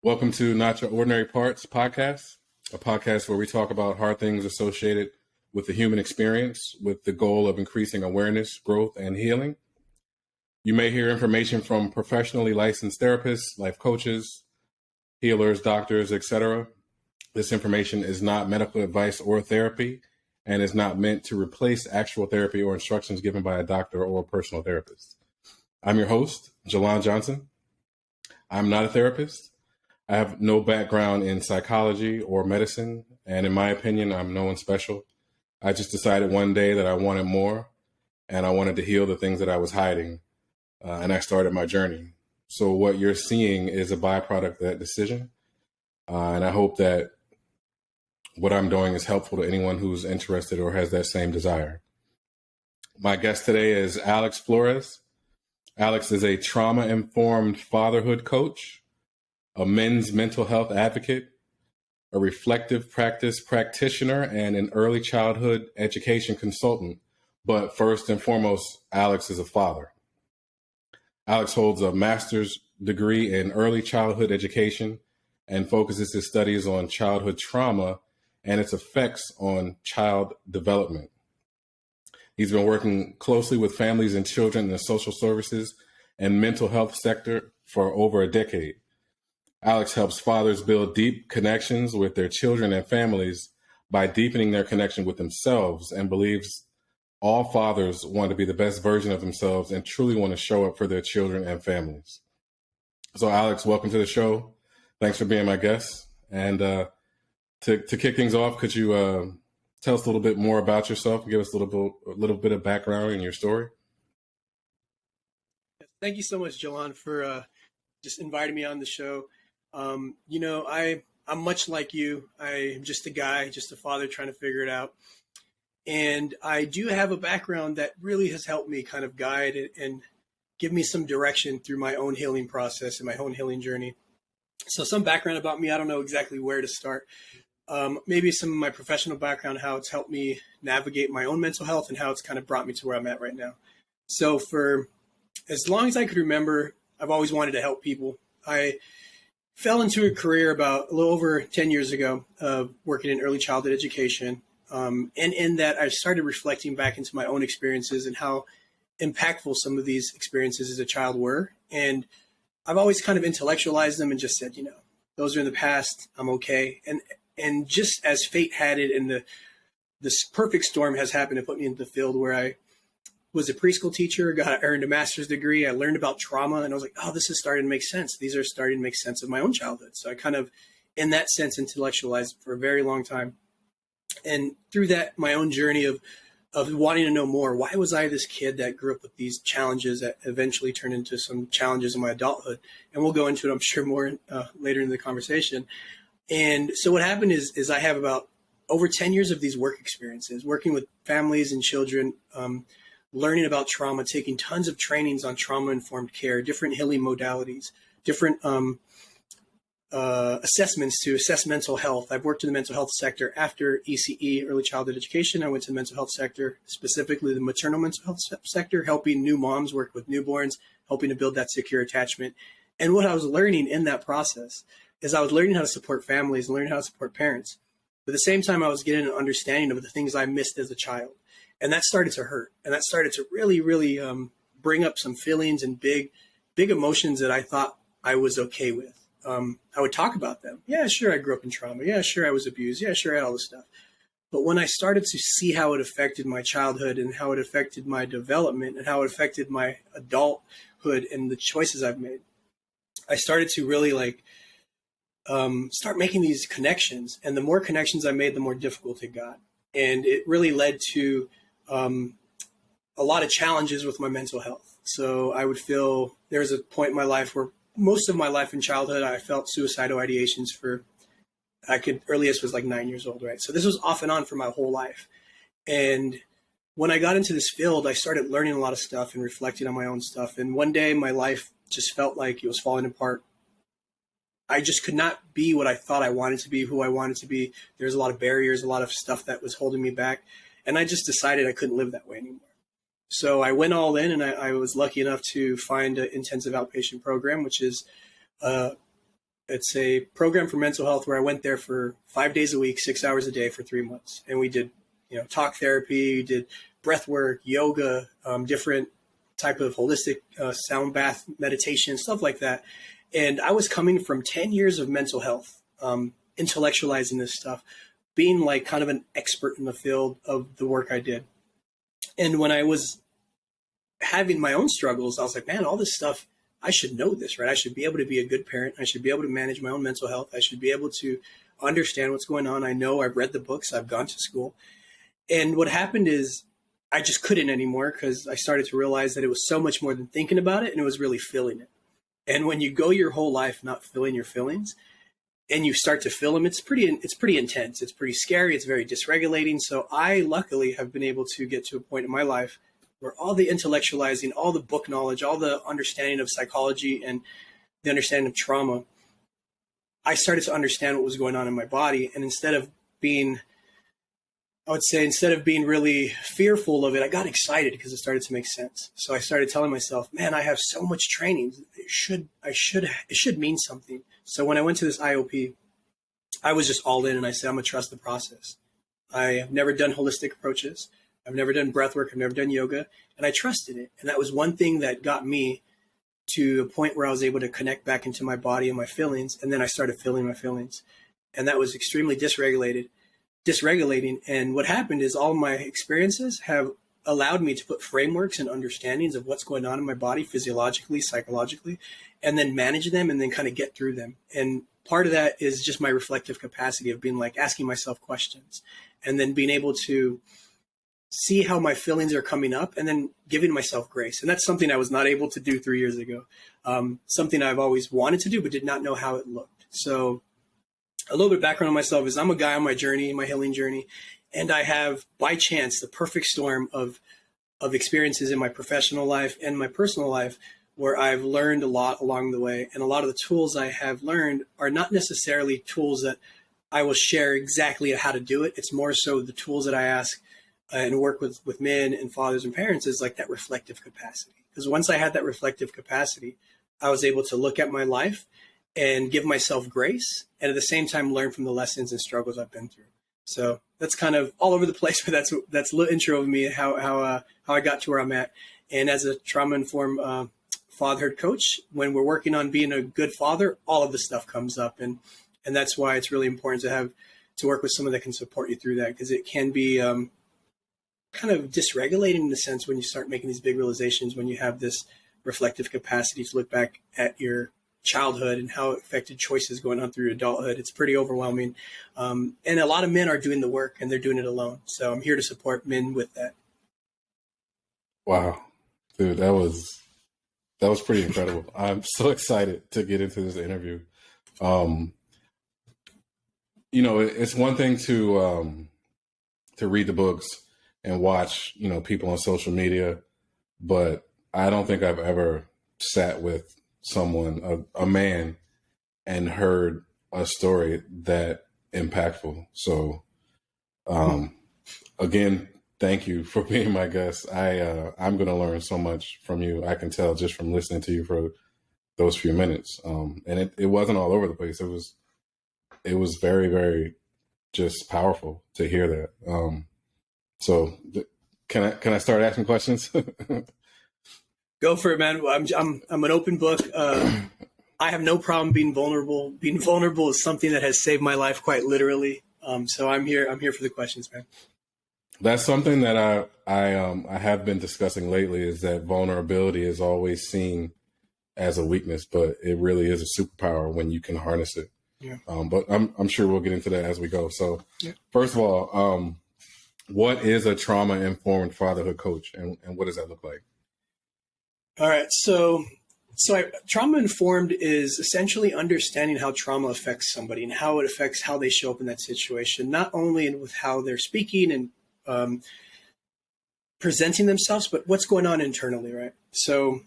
Welcome to Not Your Ordinary Parts podcast, a podcast where we talk about hard things associated with the human experience with the goal of increasing awareness, growth, and healing. You may hear information from professionally licensed therapists, life coaches, healers, doctors, etc. This information is not medical advice or therapy and is not meant to replace actual therapy or instructions given by a doctor or a personal therapist. I'm your host, Jalon Johnson. I'm not a therapist. I have no background in psychology or medicine, and in my opinion, I'm no one special. I just decided one day that I wanted more, and I wanted to heal the things that I was hiding, and I started my journey. So what you're seeing is a byproduct of that decision, and I hope that what I'm doing is helpful to anyone who's interested or has that same desire. My guest today is Alex Flores. Alex is a trauma-informed fatherhood coach, a men's mental health advocate, a reflective practice practitioner, and an early childhood education consultant. But first and foremost, Alex is a father. Alex holds a master's degree in early childhood education and focuses his studies on childhood trauma and its effects on child development. He's been working closely with families and children in the social services and mental health sector for over a decade. Alex helps fathers build deep connections with their children and families by deepening their connection with themselves, and believes all fathers want to be the best version of themselves and truly want to show up for their children and families. So Alex, welcome to the show. Thanks for being my guest. And to kick things off, could you tell us a little bit more about yourself and give us a little bit of background in your story? Thank you so much, Jalon, for just inviting me on the show. I'm much like you. I'm just a guy, just a father trying to figure it out. And I do have a background that really has helped me kind of guide and give me some direction through my own healing process and my own healing journey. So some background about me, I don't know exactly where to start. Maybe some of my professional background, how it's helped me navigate my own mental health and how it's kind of brought me to where I'm at right now. So for as long as I could remember, I've always wanted to help people. I fell into a career about a little over 10 years ago working in early childhood education. And in that, I started reflecting back into my own experiences and how impactful some of these experiences as a child were. And I've always kind of intellectualized them and just said, those are in the past. I'm okay. And just as fate had it, and this perfect storm has happened to put me into the field where I was a preschool teacher, earned a master's degree. I learned about trauma, and I was like, oh, this is starting to make sense. These are starting to make sense of my own childhood. So I kind of, in that sense, intellectualized for a very long time. And through that, my own journey of wanting to know more, why was I this kid that grew up with these challenges that eventually turned into some challenges in my adulthood? And we'll go into it, I'm sure, more later in the conversation. And so what happened is I have about over 10 years of these work experiences, working with families and children, learning about trauma, taking tons of trainings on trauma-informed care, different healing modalities, different assessments to assess mental health. I've worked in the mental health sector after ECE, early childhood education. I went to the mental health sector, specifically the maternal mental health sector, helping new moms work with newborns, helping to build that secure attachment. And what I was learning in that process is I was learning how to support families and learning how to support parents. But at the same time, I was getting an understanding of the things I missed as a child. And that started to hurt. And that started to really, really bring up some feelings and big emotions that I thought I was okay with. I would talk about them. Yeah, sure, I grew up in trauma. Yeah, sure, I was abused. Yeah, sure, I had all this stuff. But when I started to see how it affected my childhood and how it affected my development and how it affected my adulthood and the choices I've made, I started to really start making these connections. And the more connections I made, the more difficult it got. And it really led to a lot of challenges with my mental health. So I would feel there was a point in my life where most of my life in childhood, I felt suicidal ideations earliest was like 9 years old, right? So this was off and on for my whole life. And when I got into this field, I started learning a lot of stuff and reflecting on my own stuff. And one day my life just felt like it was falling apart. I just could not be what I thought I wanted to be, who I wanted to be. There's a lot of barriers, a lot of stuff that was holding me back. And I just decided I couldn't live that way anymore. So I went all in, and I was lucky enough to find an intensive outpatient program, which is a It's a program for mental health where I went there for 5 days a week, 6 hours a day for 3 months. And we did, talk therapy, we did breath work, yoga, different type of holistic sound bath meditation, stuff like that. And I was coming from 10 years of mental health, intellectualizing this stuff, being like kind of an expert in the field of the work I did. And when I was having my own struggles, I was like, man, all this stuff, I should know this, right? I should be able to be a good parent. I should be able to manage my own mental health. I should be able to understand what's going on. I know I've read the books, I've gone to school. And what happened is I just couldn't anymore because I started to realize that it was so much more than thinking about it, and it was really feeling it. And when you go your whole life not feeling your feelings and you start to feel them, it's pretty intense. It's pretty scary. It's very dysregulating. So I luckily have been able to get to a point in my life where all the intellectualizing, all the book knowledge, all the understanding of psychology and the understanding of trauma, I started to understand what was going on in my body. And instead of being really fearful of it, I got excited because it started to make sense. So I started telling myself, man, I have so much training. It should mean something. So when I went to this IOP, I was just all in, and I said, I'm going to trust the process. I have never done holistic approaches. I've never done breath work. I've never done yoga, and I trusted it. And that was one thing that got me to a point where I was able to connect back into my body and my feelings. And then I started feeling my feelings, and that was extremely dysregulating. And what happened is all my experiences have allowed me to put frameworks and understandings of what's going on in my body physiologically, psychologically, and then manage them and then kind of get through them. And part of that is just my reflective capacity of being like asking myself questions and then being able to see how my feelings are coming up and then giving myself grace. And that's something I was not able to do 3 years ago. Something I've always wanted to do, but did not know how it looked. So a little bit of background on myself is I'm a guy on my journey, my healing journey, and I have, by chance, the perfect storm of experiences in my professional life and my personal life where I've learned a lot along the way. And a lot of the tools I have learned are not necessarily tools that I will share exactly how to do it. It's more so the tools that I ask and work with men and fathers and parents is like that reflective capacity. Because once I had that reflective capacity, I was able to look at my life and give myself grace, and at the same time learn from the lessons and struggles I've been through. So that's kind of all over the place, but that's a little intro of me, how I got to where I'm at. And as a trauma-informed fatherhood coach, when we're working on being a good father, all of this stuff comes up, and that's why it's really important to work with someone that can support you through that, because it can be kind of dysregulating in the sense when you start making these big realizations, when you have this reflective capacity to look back at your childhood and how it affected choices going on through adulthood. It's pretty overwhelming. And a lot of men are doing the work and they're doing it alone. So I'm here to support men with that. Wow, dude, that was pretty incredible. I'm so excited to get into this interview. It's one thing to read the books and watch, people on social media, but I don't think I've ever sat with someone, a man, and heard a story that impactful. So, again, thank you for being my guest. I'm going to learn so much from you. I can tell just from listening to you for those few minutes. And it wasn't all over the place. It was very, very just powerful to hear that. So can I start asking questions? Go for it, man. I'm an open book. I have no problem being vulnerable. Being vulnerable is something that has saved my life quite literally. So I'm here for the questions, man. That's something that I have been discussing lately, is that vulnerability is always seen as a weakness, but it really is a superpower when you can harness it. Yeah. But I'm sure we'll get into that as we go. So yeah. First of all, what is a trauma-informed fatherhood coach, and what does that look like? All right. So trauma-informed is essentially understanding how trauma affects somebody and how it affects how they show up in that situation, not only with how they're speaking and presenting themselves, but what's going on internally, right? So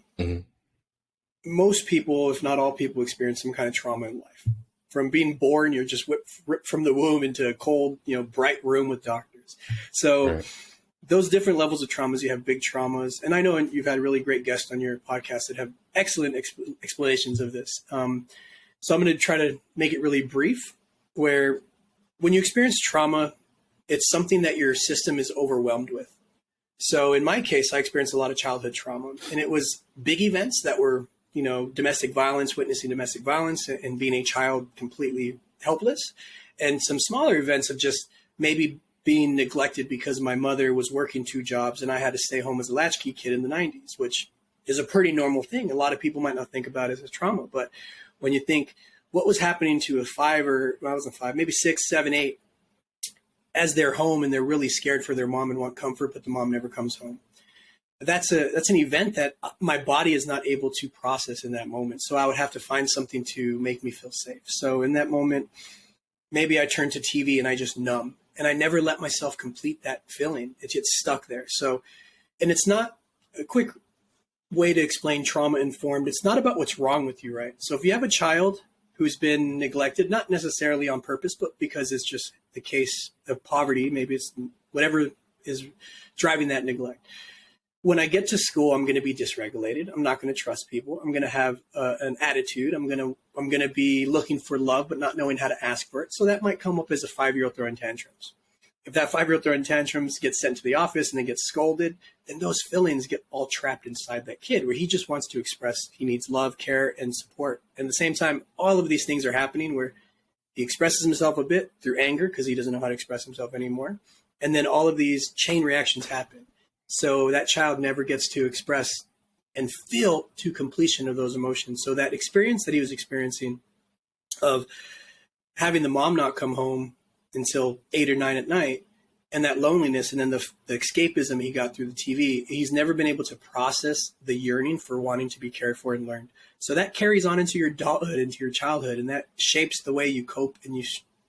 most people, if not all people, experience some kind of trauma in life. From being born, you're just ripped from the womb into a cold, bright room with doctors. So right. Those different levels of traumas, you have big traumas. And I know you've had really great guests on your podcast that have excellent explanations of this. So I'm going to try to make it really brief, where when you experience trauma, it's something that your system is overwhelmed with. So in my case, I experienced a lot of childhood trauma, and it was big events that were, domestic violence, witnessing domestic violence and being a child completely helpless, and some smaller events of just maybe being neglected because my mother was working 2 jobs and I had to stay home as a latchkey kid in the 90s, which is a pretty normal thing. A lot of people might not think about it as a trauma, but when you think what was happening to a 5 or, well, I wasn't 5, maybe 6, 7, 8, as they're home and they're really scared for their mom and want comfort, but the mom never comes home. That's an event that my body is not able to process in that moment. So I would have to find something to make me feel safe. So in that moment, maybe I turn to TV and I just numb, and I never let myself complete that feeling. It gets stuck there. So, and it's not a quick way to explain trauma informed. It's not about what's wrong with you, right? So if you have a child who's been neglected, not necessarily on purpose, but because it's just the case of poverty, maybe it's whatever is driving that neglect. When I get to school, I'm going to be dysregulated. I'm not going to trust people. I'm going to have an attitude. I'm going to be looking for love, but not knowing how to ask for it. So that might come up as a 5-year-old throwing tantrums. If that 5-year-old throwing tantrums gets sent to the office and then gets scolded, then those feelings get all trapped inside that kid, where he just wants to express he needs love, care, and support. And at the same time, all of these things are happening where he expresses himself a bit through anger because he doesn't know how to express himself anymore. And then all of these chain reactions happen. So that child never gets to express and feel to completion of those emotions. So that experience that he was experiencing of having the mom not come home until 8 or 9 at night, and that loneliness, and then the escapism he got through the TV, he's never been able to process the yearning for wanting to be cared for and learned. So that carries on into your adulthood, into your childhood, and that shapes the way you cope and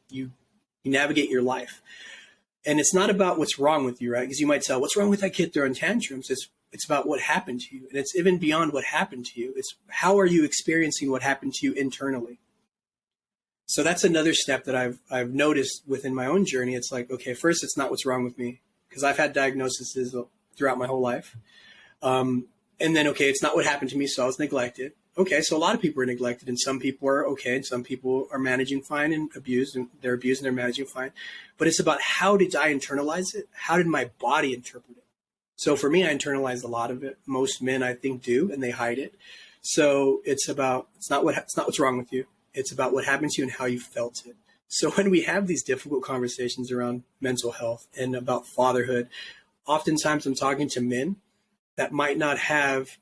you navigate your life. And it's not about what's wrong with you, right? Because you might say, what's wrong with that kid throwing tantrums? It's about what happened to you. And it's even beyond what happened to you. It's how are you experiencing what happened to you internally? So that's another step that I've noticed within my own journey. It's like, okay, first, it's not what's wrong with me, because I've had diagnoses throughout my whole life. And then, okay, it's not what happened to me, so I was neglected. Okay, so a lot of people are neglected, and some people are okay, and some people are managing fine and they're abused and they're managing fine. But it's about, how did I internalize it? How did my body interpret it? So for me, I internalized a lot of it. Most men, I think, do, and they hide it. So it's not what's wrong with you. It's about what happened to you and how you felt it. So when we have these difficult conversations around mental health and about fatherhood, oftentimes I'm talking to men that might not have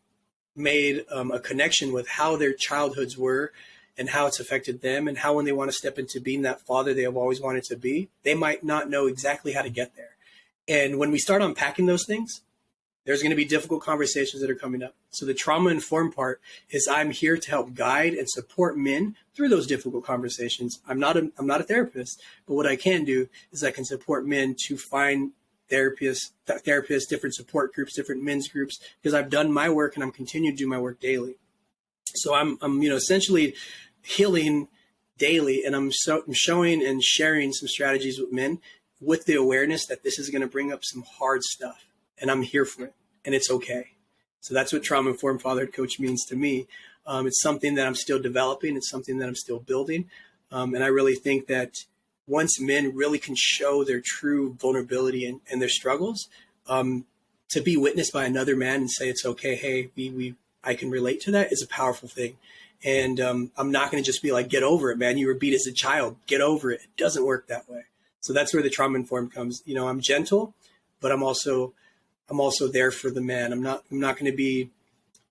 made a connection with how their childhoods were and how it's affected them, and how when they want to step into being that father they have always wanted to be, they might not know exactly how to get there. And when we start unpacking those things, there's going to be difficult conversations that are coming up. So the trauma-informed part is I'm here to help guide and support men through those difficult conversations. I'm not a therapist, but what I can do is I can support men to find therapists, different support groups, different men's groups, because I've done my work and I'm continuing to do my work daily. So I'm essentially healing daily, and I'm showing and sharing some strategies with men with the awareness that this is going to bring up some hard stuff, and I'm here for it, and it's okay. So that's what trauma-informed fatherhood coach means to me. It's something that I'm still developing. It's something that I'm still building. And I really think that once men really can show their true vulnerability and their struggles, to be witnessed by another man and say, it's okay, hey, I can relate to that, is a powerful thing. And I'm not going to just be like, get over it, man. You were beat as a child. Get over it. It doesn't work that way. So that's where the trauma-informed comes. I'm gentle, but I'm also there for the man. I'm not going to be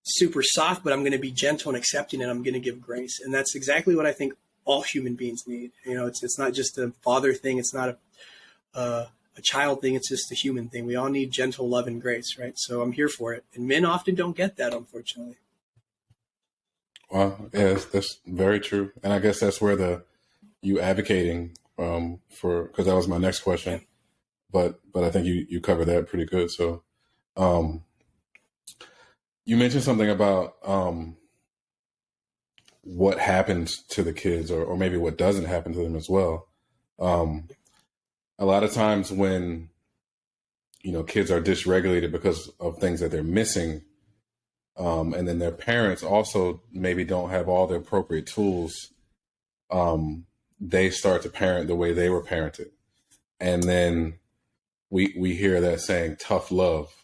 super soft, but I'm going to be gentle and accepting, and I'm going to give grace. And that's exactly what I think all human beings need. It's not just a father thing. It's not a child thing. It's just a human thing. We all need gentle love and grace, right? So I'm here for it. And men often don't get that, unfortunately. Well, yeah, that's very true. And I guess that's where you advocating because that was my next question. But I think you covered that pretty good. So you mentioned something about what happens to the kids, or maybe what doesn't happen to them as well. A lot of times when kids are dysregulated because of things that they're missing, and then their parents also maybe don't have all the appropriate tools they start to parent the way they were parented. And then we hear that saying, tough love.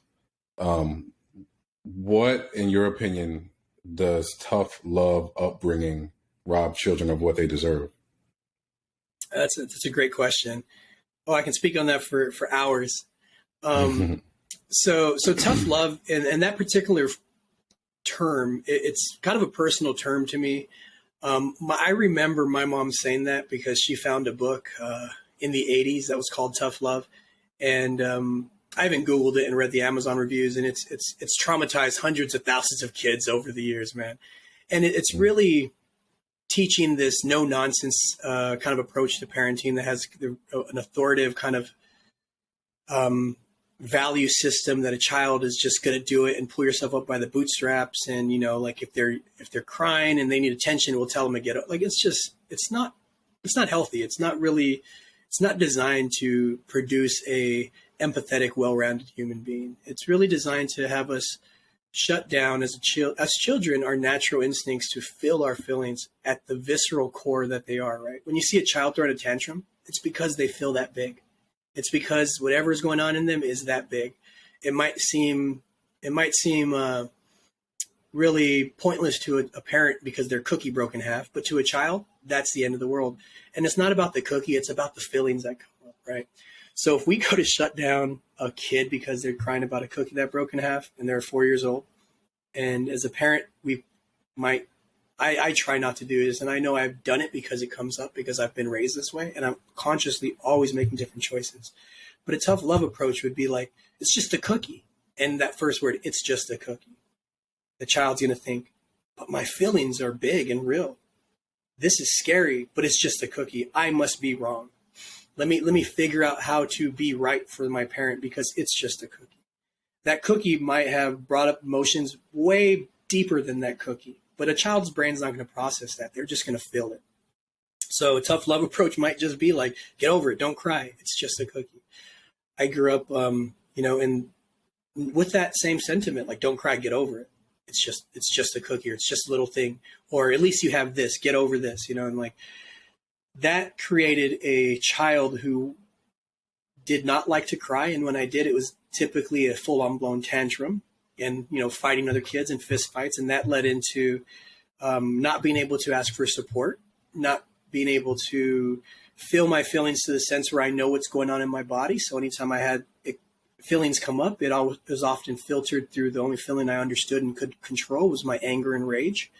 What, in your opinion, does tough love upbringing rob children of what they deserve? That's a great question. Oh, I can speak on that for hours. So tough love, and that particular term, it's kind of a personal term to me. I remember my mom saying that because she found a book in the 80s that was called Tough Love. And I haven't Googled it and read the Amazon reviews, and it's traumatized hundreds of thousands of kids over the years, man. And it's really teaching this no nonsense kind of approach to parenting that has an authoritative kind of value system that a child is just going to do it and pull yourself up by the bootstraps. And, like if they're crying and they need attention, we'll tell them to get up. Like, it's not healthy. It's not designed to produce a empathetic, well-rounded human being. It's really designed to have us shut down as children, our natural instincts to feel our feelings at the visceral core that they are, right? When you see a child throwing a tantrum, it's because they feel that big. It's because whatever is going on in them is that big. It might seem really pointless to a parent because their cookie broke in half, but to a child, that's the end of the world. And it's not about the cookie, it's about the feelings that come up, right? So if we go to shut down a kid because they're crying about a cookie that broke in half and they're 4 years old, and as a parent, I try not to do this, and I know I've done it because it comes up because I've been raised this way, and I'm consciously always making different choices. But a tough love approach would be like, it's just a cookie. And that first word, it's just a cookie. The child's going to think, but my feelings are big and real. This is scary, but it's just a cookie. I must be wrong. Let me figure out how to be right for my parent because it's just a cookie. That cookie might have brought up emotions way deeper than that cookie, but a child's brain's not going to process that. They're just going to feel it. So a tough love approach might just be like, get over it. Don't cry. It's just a cookie. I grew up, with that same sentiment, like, don't cry, get over it. It's just a cookie, or it's just a little thing, or at least you have this, get over this, and like that created a child who did not like to cry. And when I did, it was typically a full on blown tantrum and, fighting other kids and fist fights. And that led into not being able to ask for support, not being able to feel my feelings to the sense where I know what's going on in my body. So anytime I had feelings come up, it was often filtered through the only feeling I understood and could control was my anger and rage.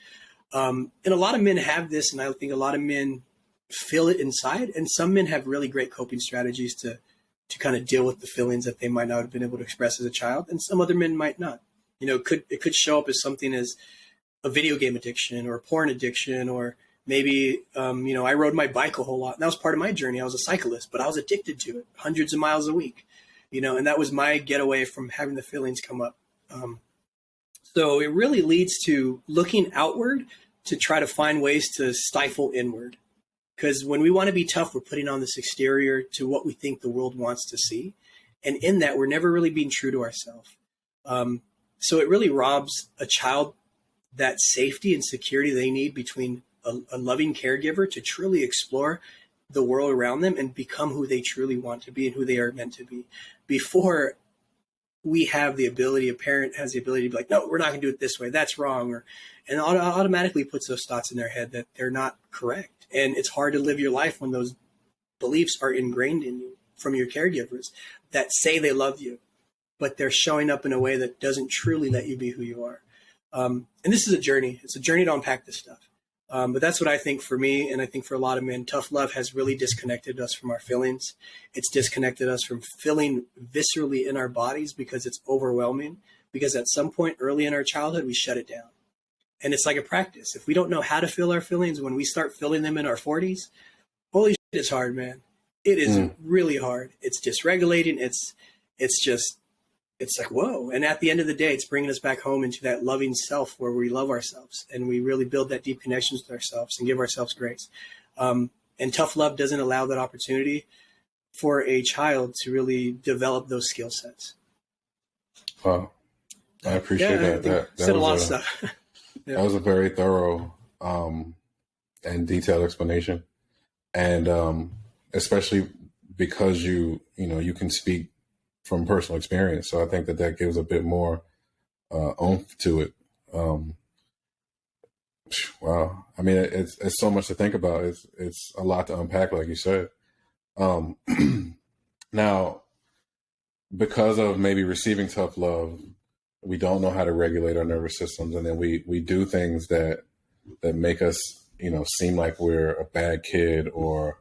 And a lot of men have this, and I think a lot of men feel it inside. And some men have really great coping strategies to kind of deal with the feelings that they might not have been able to express as a child. And some other men might not. It could show up as something as a video game addiction or a porn addiction, or maybe, I rode my bike a whole lot. And that was part of my journey. I was a cyclist, but I was addicted to it hundreds of miles a week, and that was my getaway from having the feelings come up. So it really leads to looking outward to try to find ways to stifle inward. Because when we want to be tough, we're putting on this exterior to what we think the world wants to see. And in that, we're never really being true to ourselves. So it really robs a child that safety and security they need between a loving caregiver to truly explore the world around them and become who they truly want to be and who they are meant to be. Before we have the ability, a parent has the ability to be like, no, we're not going to do it this way. That's wrong. And automatically puts those thoughts in their head that they're not correct. And it's hard to live your life when those beliefs are ingrained in you from your caregivers that say they love you, but they're showing up in a way that doesn't truly let you be who you are. And this is a journey. It's a journey to unpack this stuff. But that's what I think for me, and I think for a lot of men, tough love has really disconnected us from our feelings. It's disconnected us from feeling viscerally in our bodies because it's overwhelming, because at some point early in our childhood, we shut it down. And it's like a practice. If we don't know how to feel our feelings, when we start feeling them in our 40s, holy shit, it's hard, man. It is really hard. It's dysregulating. It's like, whoa. And at the end of the day, it's bringing us back home into that loving self where we love ourselves and we really build that deep connections with ourselves and give ourselves grace. And tough love doesn't allow that opportunity for a child to really develop those skill sets. Wow. I appreciate that. That said was a lot of stuff. That was a very thorough and detailed explanation. And especially because you can speak from personal experience. So I think that gives a bit more oomph to it. Wow. I mean, it's so much to think about. It's a lot to unpack, like you said. Um, now, because of maybe receiving tough love, we don't know how to regulate our nervous systems, and then we do things that make us, seem like we're a bad kid, or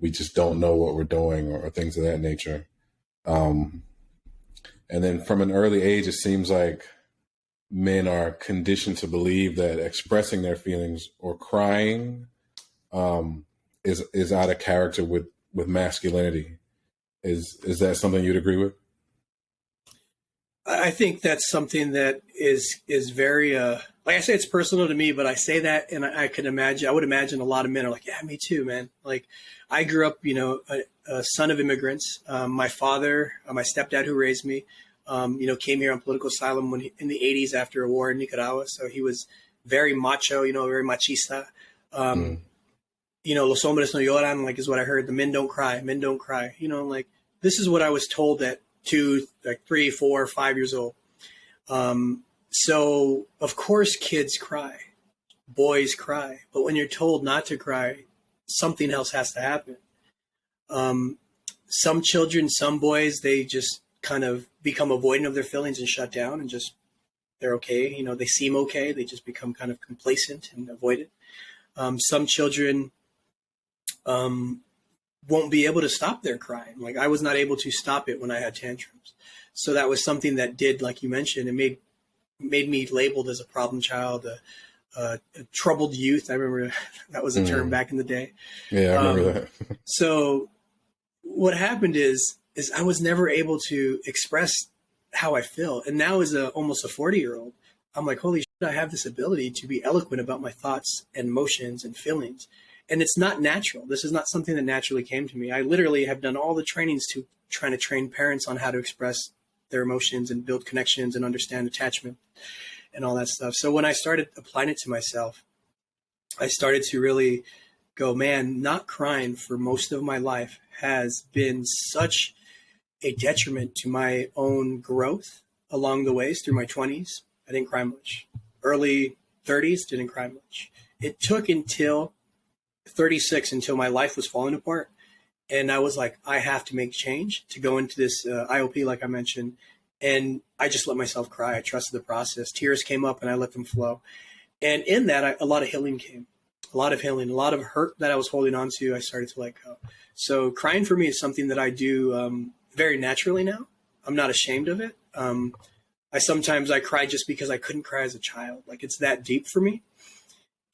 we just don't know what we're doing, or things of that nature. And then from an early age, it seems like men are conditioned to believe that expressing their feelings or crying is out of character with masculinity. Is that something you'd agree with? I think that's something that is very like I say, it's personal to me, but I say that, and I would imagine a lot of men are like, yeah, me too, man. Like, I grew up, a son of immigrants. My father, my stepdad who raised me, came here on political asylum in the 80s after a war in Nicaragua. So he was very macho, very machista. Los hombres no lloran, like, is what I heard. The men don't cry. Men don't cry. Like, this is what I was told at 2, like 3, 4, 5 years old. So of course kids cry, boys cry, but when you're told not to cry, something else has to happen. Some children, some boys, they just kind of become avoidant of their feelings and shut down and just, they're okay. They seem okay. They just become kind of complacent and avoidant. Some children, won't be able to stop their crying. Like, I was not able to stop it when I had tantrums. So that was something that did, like you mentioned, it made me labeled as a problem child, a troubled youth. I remember that was a term back in the day. Yeah, I remember that. So what happened is I was never able to express how I feel. And now as almost a 40-year-old, I'm like, holy shit, I have this ability to be eloquent about my thoughts and emotions and feelings. And it's not natural. This is not something that naturally came to me. I literally have done all the trainings to trying to train parents on how to express their emotions and build connections and understand attachment and all that stuff. So when I started applying it to myself, I started to really go, man, not crying for most of my life has been such a detriment to my own growth along the ways through my 20s. I didn't cry much. Early 30s, didn't cry much. It took until 36 until my life was falling apart. And I was like, I have to make change to go into this IOP, like I mentioned. And I just let myself cry. I trusted the process. Tears came up and I let them flow. And in that, a lot of healing came. A lot of healing, a lot of hurt that I was holding on to, I started to let go. So crying for me is something that I do very naturally now. I'm not ashamed of it. I cry just because I couldn't cry as a child. Like, it's that deep for me.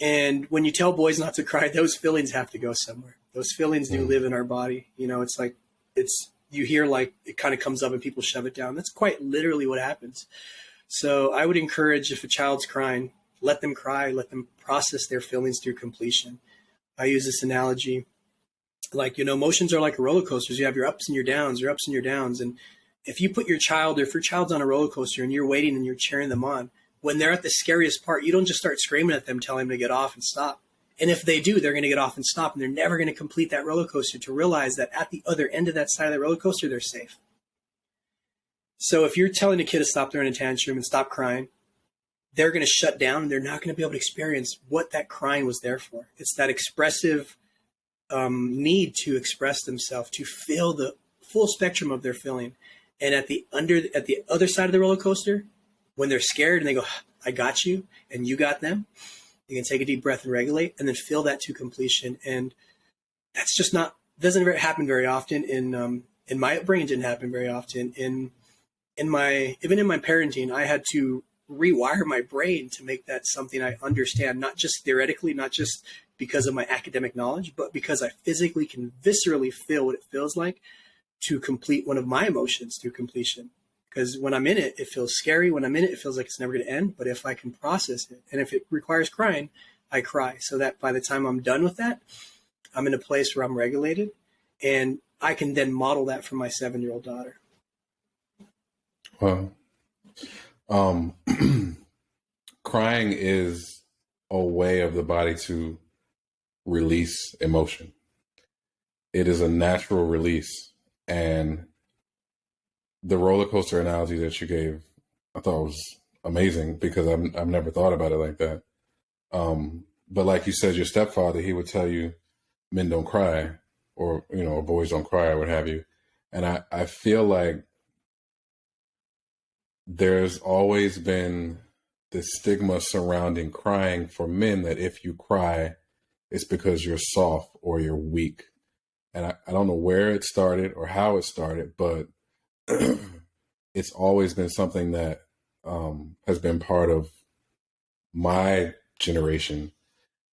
And when you tell boys not to cry, those feelings have to go somewhere. Those feelings do live in our body. It's like, you hear like it kind of comes up and people shove it down. That's quite literally what happens. So I would encourage, if a child's crying, let them cry, let them process their feelings through completion. I use this analogy, like, emotions are like roller coasters. You have your ups and your downs, And if you put your child, or if your child's on a roller coaster and you're waiting and you're cheering them on, when they're at the scariest part, you don't just start screaming at them, telling them to get off and stop. And if they do, they're going to get off and stop, and they're never going to complete that roller coaster to realize that at the other end of that side of the roller coaster, they're safe. So if you're telling a kid to stop throwing a tantrum and stop crying, they're going to shut down and they're not going to be able to experience what that crying was there for. It's that expressive need to express themselves, to feel the full spectrum of their feeling. And at the other side of the roller coaster, when they're scared and they go, I got you and you got them, you can take a deep breath and regulate and then feel that to completion. And that's just doesn't happen very often in my upbringing. It didn't happen very often even in my parenting. I had to rewire my brain to make that something I understand, not just theoretically, not just because of my academic knowledge, but because I physically can viscerally feel what it feels like to complete one of my emotions through completion. Because when I'm in it, it feels scary. When I'm in it, it feels like it's never going to end. But if I can process it, and if it requires crying, I cry. So that by the time I'm done with that, I'm in a place where I'm regulated. And I can then model that for my 7-year-old daughter. crying is a way of the body to release emotion. It is a natural release. And the roller coaster analogy that you gave, I thought was amazing because I've never thought about it like that. But like you said, your stepfather, he would tell you men don't cry, or, or boys don't cry, or what have you. And I feel like there's always been this stigma surrounding crying for men, that if you cry, it's because you're soft or you're weak. And I don't know where it started or how it started, but it's always been something that has been part of my generation.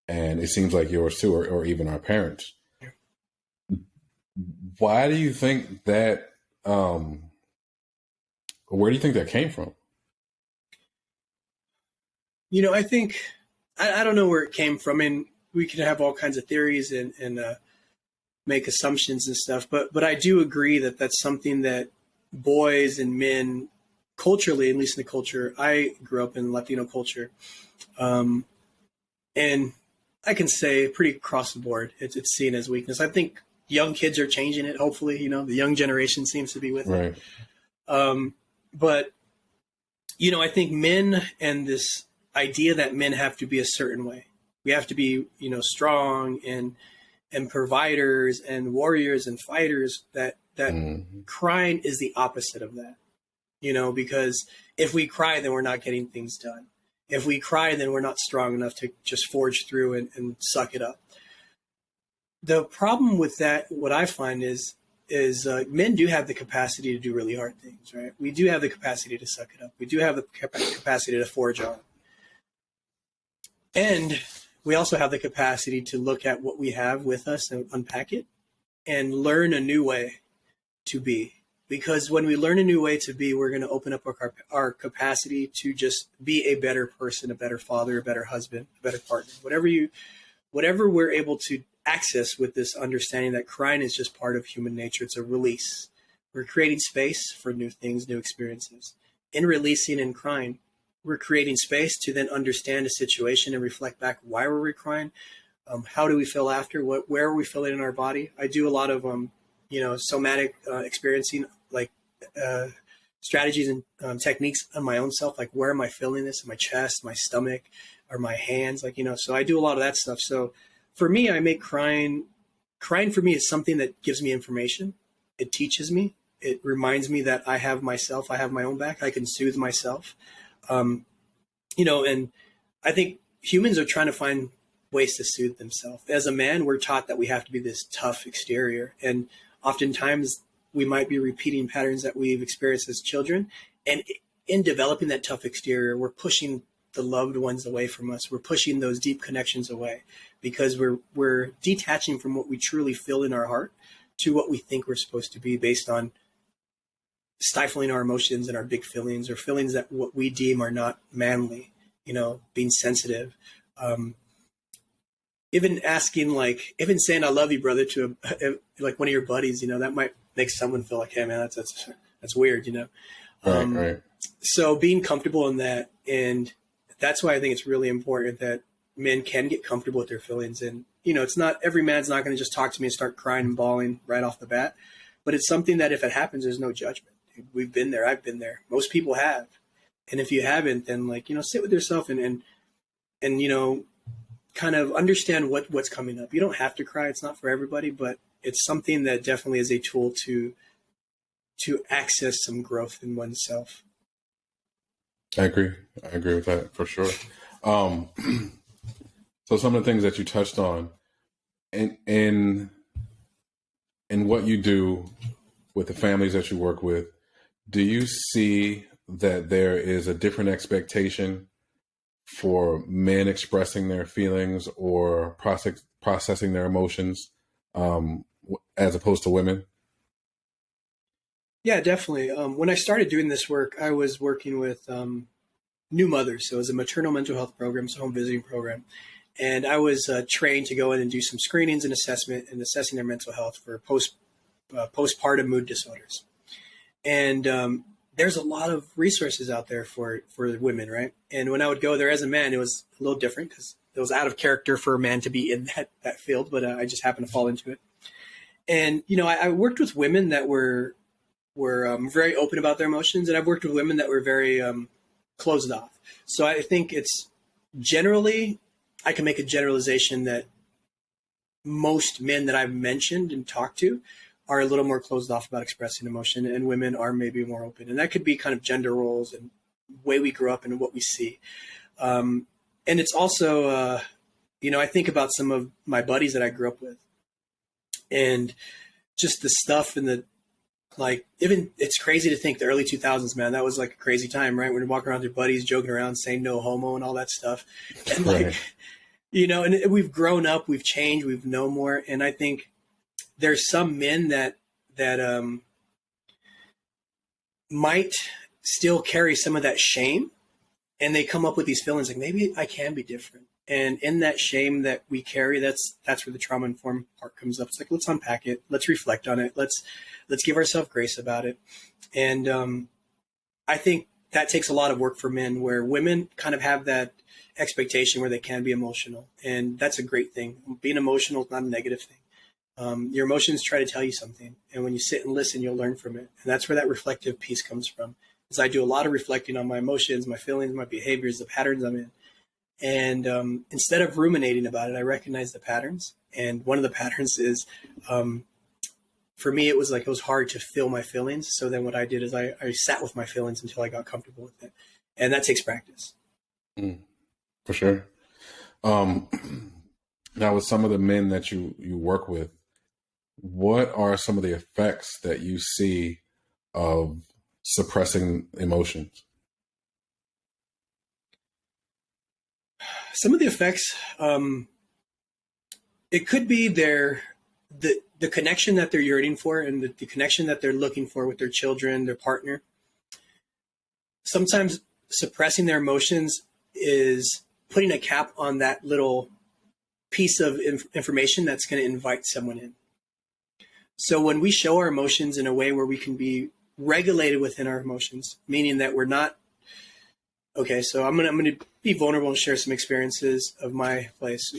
And it seems like yours too, or even our parents. Why do you think that, where do you think that came from? I think, I don't know where it came from. And we could have all kinds of theories and make assumptions and stuff. But I do agree that that's something that boys and men culturally, at least in the culture, I grew up in Latino culture. And I can say pretty across the board, it's seen as weakness. I think young kids are changing it. Hopefully, the young generation seems to be with it. But, I think men and this idea that men have to be a certain way. We have to be, strong and providers and warriors and fighters, that crying is the opposite of that, because if we cry, then we're not getting things done. If we cry, then we're not strong enough to just forge through and suck it up. The problem with that, what I find is men do have the capacity to do really hard things, right? We do have the capacity to suck it up. We do have the capacity to forge on. And we also have the capacity to look at what we have with us and unpack it and learn a new way to be. Because when we learn a new way to be, we're going to open up our capacity to just be a better person, a better father, a better husband, a better partner. Whatever we're able to access with this understanding that crying is just part of human nature. It's a release. We're creating space for new things, new experiences. In releasing and crying, we're creating space to then understand a situation and reflect back. Why were we crying? How do we feel after? Where are we feeling in our body? I do a lot of somatic experiencing, like strategies and techniques on my own self. Like, where am I feeling this? In my chest, my stomach, or my hands? So I do a lot of that stuff. So for me, I make crying for me is something that gives me information. It teaches me. It reminds me that I have myself. I have my own back. I can soothe myself. And I think humans are trying to find ways to soothe themselves. As a man, we're taught that we have to be this tough exterior. And oftentimes we might be repeating patterns that we've experienced as children. And in developing that tough exterior, we're pushing the loved ones away from us. We're pushing those deep connections away because we're detaching from what we truly feel in our heart to what we think we're supposed to be, based on stifling our emotions and our big feelings, or feelings that what we deem are not manly, being sensitive. Even even saying I love you, brother, to like one of your buddies, that might make someone feel like, hey man, that's weird, Right. So being comfortable in that, and that's why I think it's really important that men can get comfortable with their feelings. And, it's not, every man's not going to just talk to me and start crying and bawling right off the bat, but it's something that if it happens, there's no judgment. We've been there. I've been there. Most people have. And if you haven't, then sit with yourself and kind of understand what's coming up. You don't have to cry. It's not for everybody, but it's something that definitely is a tool to access some growth in oneself. I agree with that for sure. So some of the things that you touched on in what you do with the families that you work with, do you see that there is a different expectation for men expressing their feelings or processing their emotions as opposed to women? Yeah, definitely. When I started doing this work, I was working with new mothers. So it was a maternal mental health program, so home visiting program. And I was trained to go in and do some screenings and assessment and assessing their mental health for postpartum mood disorders. And there's a lot of resources out there for women, right? And when I would go there as a man, it was a little different because it was out of character for a man to be in that field, but I just happened to fall into it. And I worked with women that were very open about their emotions, and I've worked with women that were very closed off. So I think it's generally, I can make a generalization that most men that I've mentioned and talked to are a little more closed off about expressing emotion, and women are maybe more open. And that could be kind of gender roles and way we grew up and what we see. And it's also, I think about some of my buddies that I grew up with, and just the stuff and even it's crazy to think the early 2000s, man, that was like a crazy time, right? When you walk around with your buddies, joking around, saying no homo and all that stuff. And Right. and we've grown up, we've changed, we've known more. And I think there's some men that might still carry some of that shame, and they come up with these feelings like, maybe I can be different. And in that shame that we carry, that's where the trauma informed part comes up. It's like, let's unpack it, let's reflect on it, let's give ourselves grace about it. And I think that takes a lot of work for men, where women kind of have that expectation where they can be emotional, and that's a great thing. Being emotional is not a negative thing. Your emotions try to tell you something, and when you sit and listen, you'll learn from it. And that's where that reflective piece comes from. Is I do a lot of reflecting on my emotions, my feelings, my behaviors, the patterns I'm in. And instead of ruminating about it, I recognize the patterns. And one of the patterns is, for me, it was hard to feel my feelings. So then what I did is I sat with my feelings until I got comfortable with it. And that takes practice. For sure. Now, with some of the men that you work with, what are some of the effects that you see of suppressing emotions? Some of the effects, it could be the connection that they're yearning for, and the connection that they're looking for with their children, their partner. Sometimes suppressing their emotions is putting a cap on that little piece of information that's going to invite someone in. So when we show our emotions in a way where we can be regulated within our emotions, meaning that we're not, okay, so I'm gonna be vulnerable and share some experiences of my place.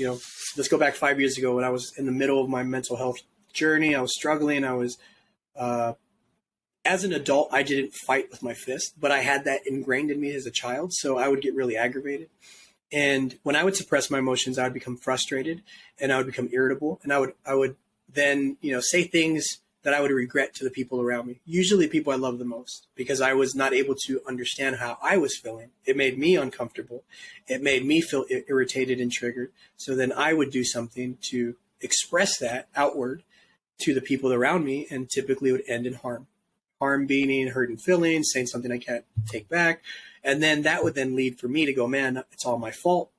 Let's go back 5 years ago when I was in the middle of my mental health journey. I was struggling. I was, as an adult, I didn't fight with my fist, but I had that ingrained in me as a child. So I would get really aggravated. And when I would suppress my emotions, I would become frustrated, and I would become irritable, and I would then, say things that I would regret to the people around me, usually people I love the most, because I was not able to understand how I was feeling. It made me uncomfortable. It made me feel irritated and triggered. So then I would do something to express that outward to the people around me, and typically it would end in harm. Harm being hurting feelings, saying something I can't take back. And then that would then lead for me to go, man, it's all my fault.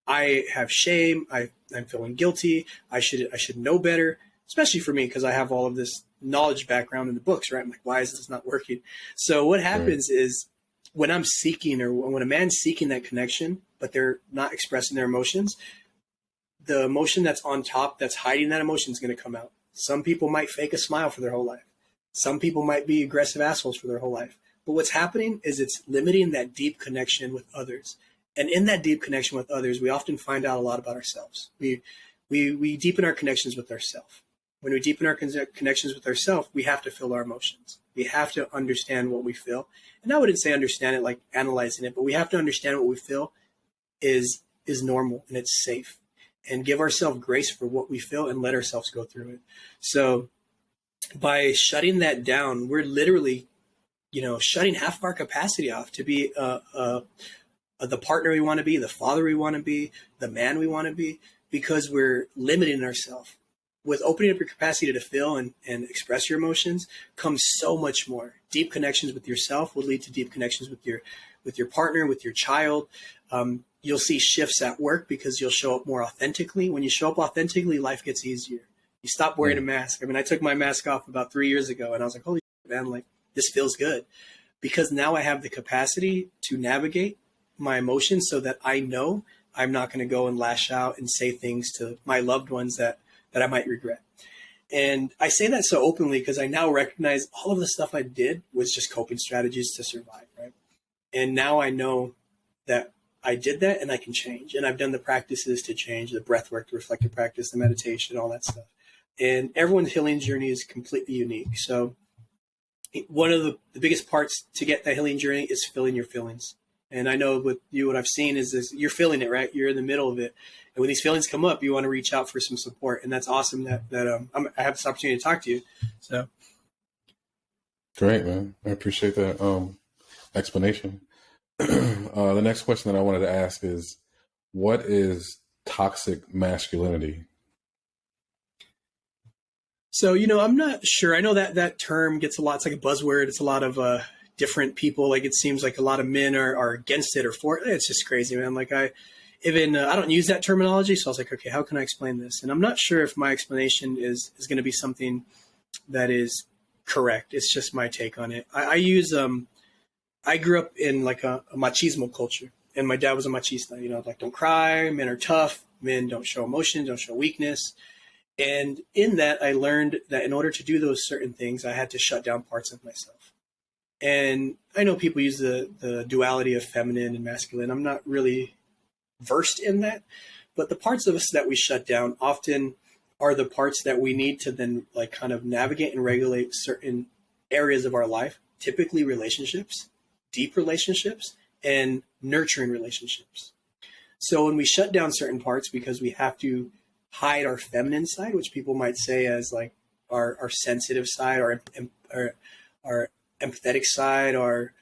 I have shame. I'm feeling guilty. I should know better, especially for me, because I have all of this knowledge background in the books, right? I'm like, why is this not working? So what happens is when I'm seeking, or when a man's seeking that connection, but they're not expressing their emotions, the emotion that's on top, that's hiding that emotion, is going to come out. Some people might fake a smile for their whole life. Some people might be aggressive assholes for their whole life. But what's happening is it's limiting that deep connection with others. And in that deep connection with others, we often find out a lot about ourselves. We deepen our connections with ourselves. When we deepen our connections with ourselves, we have to feel our emotions. We have to understand what we feel. And I wouldn't say understand it like analyzing it, but we have to understand what we feel is normal and it's safe. And give ourselves grace for what we feel and let ourselves go through it. So by shutting that down, we're literally, shutting half of our capacity off to be the partner we want to be, the father we want to be, the man we want to be, because we're limiting ourselves. With opening up your capacity to feel and express your emotions comes so much more. Deep connections with yourself will lead to deep connections with your partner, with your child. You'll see shifts at work because you'll show up more authentically. When you show up authentically, life gets easier. You stop wearing a mask. I take my mask off about 3 years ago, and I was like, holy shit, man, this feels good. Because now I have the capacity to navigate my emotions so that I know I'm not going to go and lash out and say things to my loved ones that I might regret. And I say that so openly because I now recognize all of the stuff I did was just coping strategies to survive, right? And now I know that I did that and I can change. And I've done the practices to change, the breath work, the reflective practice, the meditation, all that stuff. And everyone's healing journey is completely unique. So one of the biggest parts to get that healing journey is feeling your feelings. And I know with you, what I've seen is this, you're feeling it, right? You're in the middle of it. And when these feelings come up, you want to reach out for some support. And that's awesome that I have this opportunity to talk to you. So. Great, man. I appreciate that explanation. The next question that I wanted to ask is, what is toxic masculinity? So, I'm not sure. I know that term gets a lot. It's like a buzzword. It's a lot of different people. Like, it seems like a lot of men are against it or for it. It's just crazy, man. Like, I don't use that terminology. So I was like, okay, how can I explain this? And I'm not sure if my explanation is going to be something that is correct. It's just my take on it. I grew up in like a machismo culture, and my dad was a machista, like, don't cry, men are tough, men don't show emotion, don't show weakness. And in that, I learned that in order to do those certain things, I had to shut down parts of myself. And I know people use the duality of feminine and masculine. I'm not really versed in that, but the parts of us that we shut down often are the parts that we need to then like kind of navigate and regulate certain areas of our life, typically relationships, deep relationships, and nurturing relationships. So when we shut down certain parts because we have to hide our feminine side, which people might say as like our sensitive side, our empathetic side, our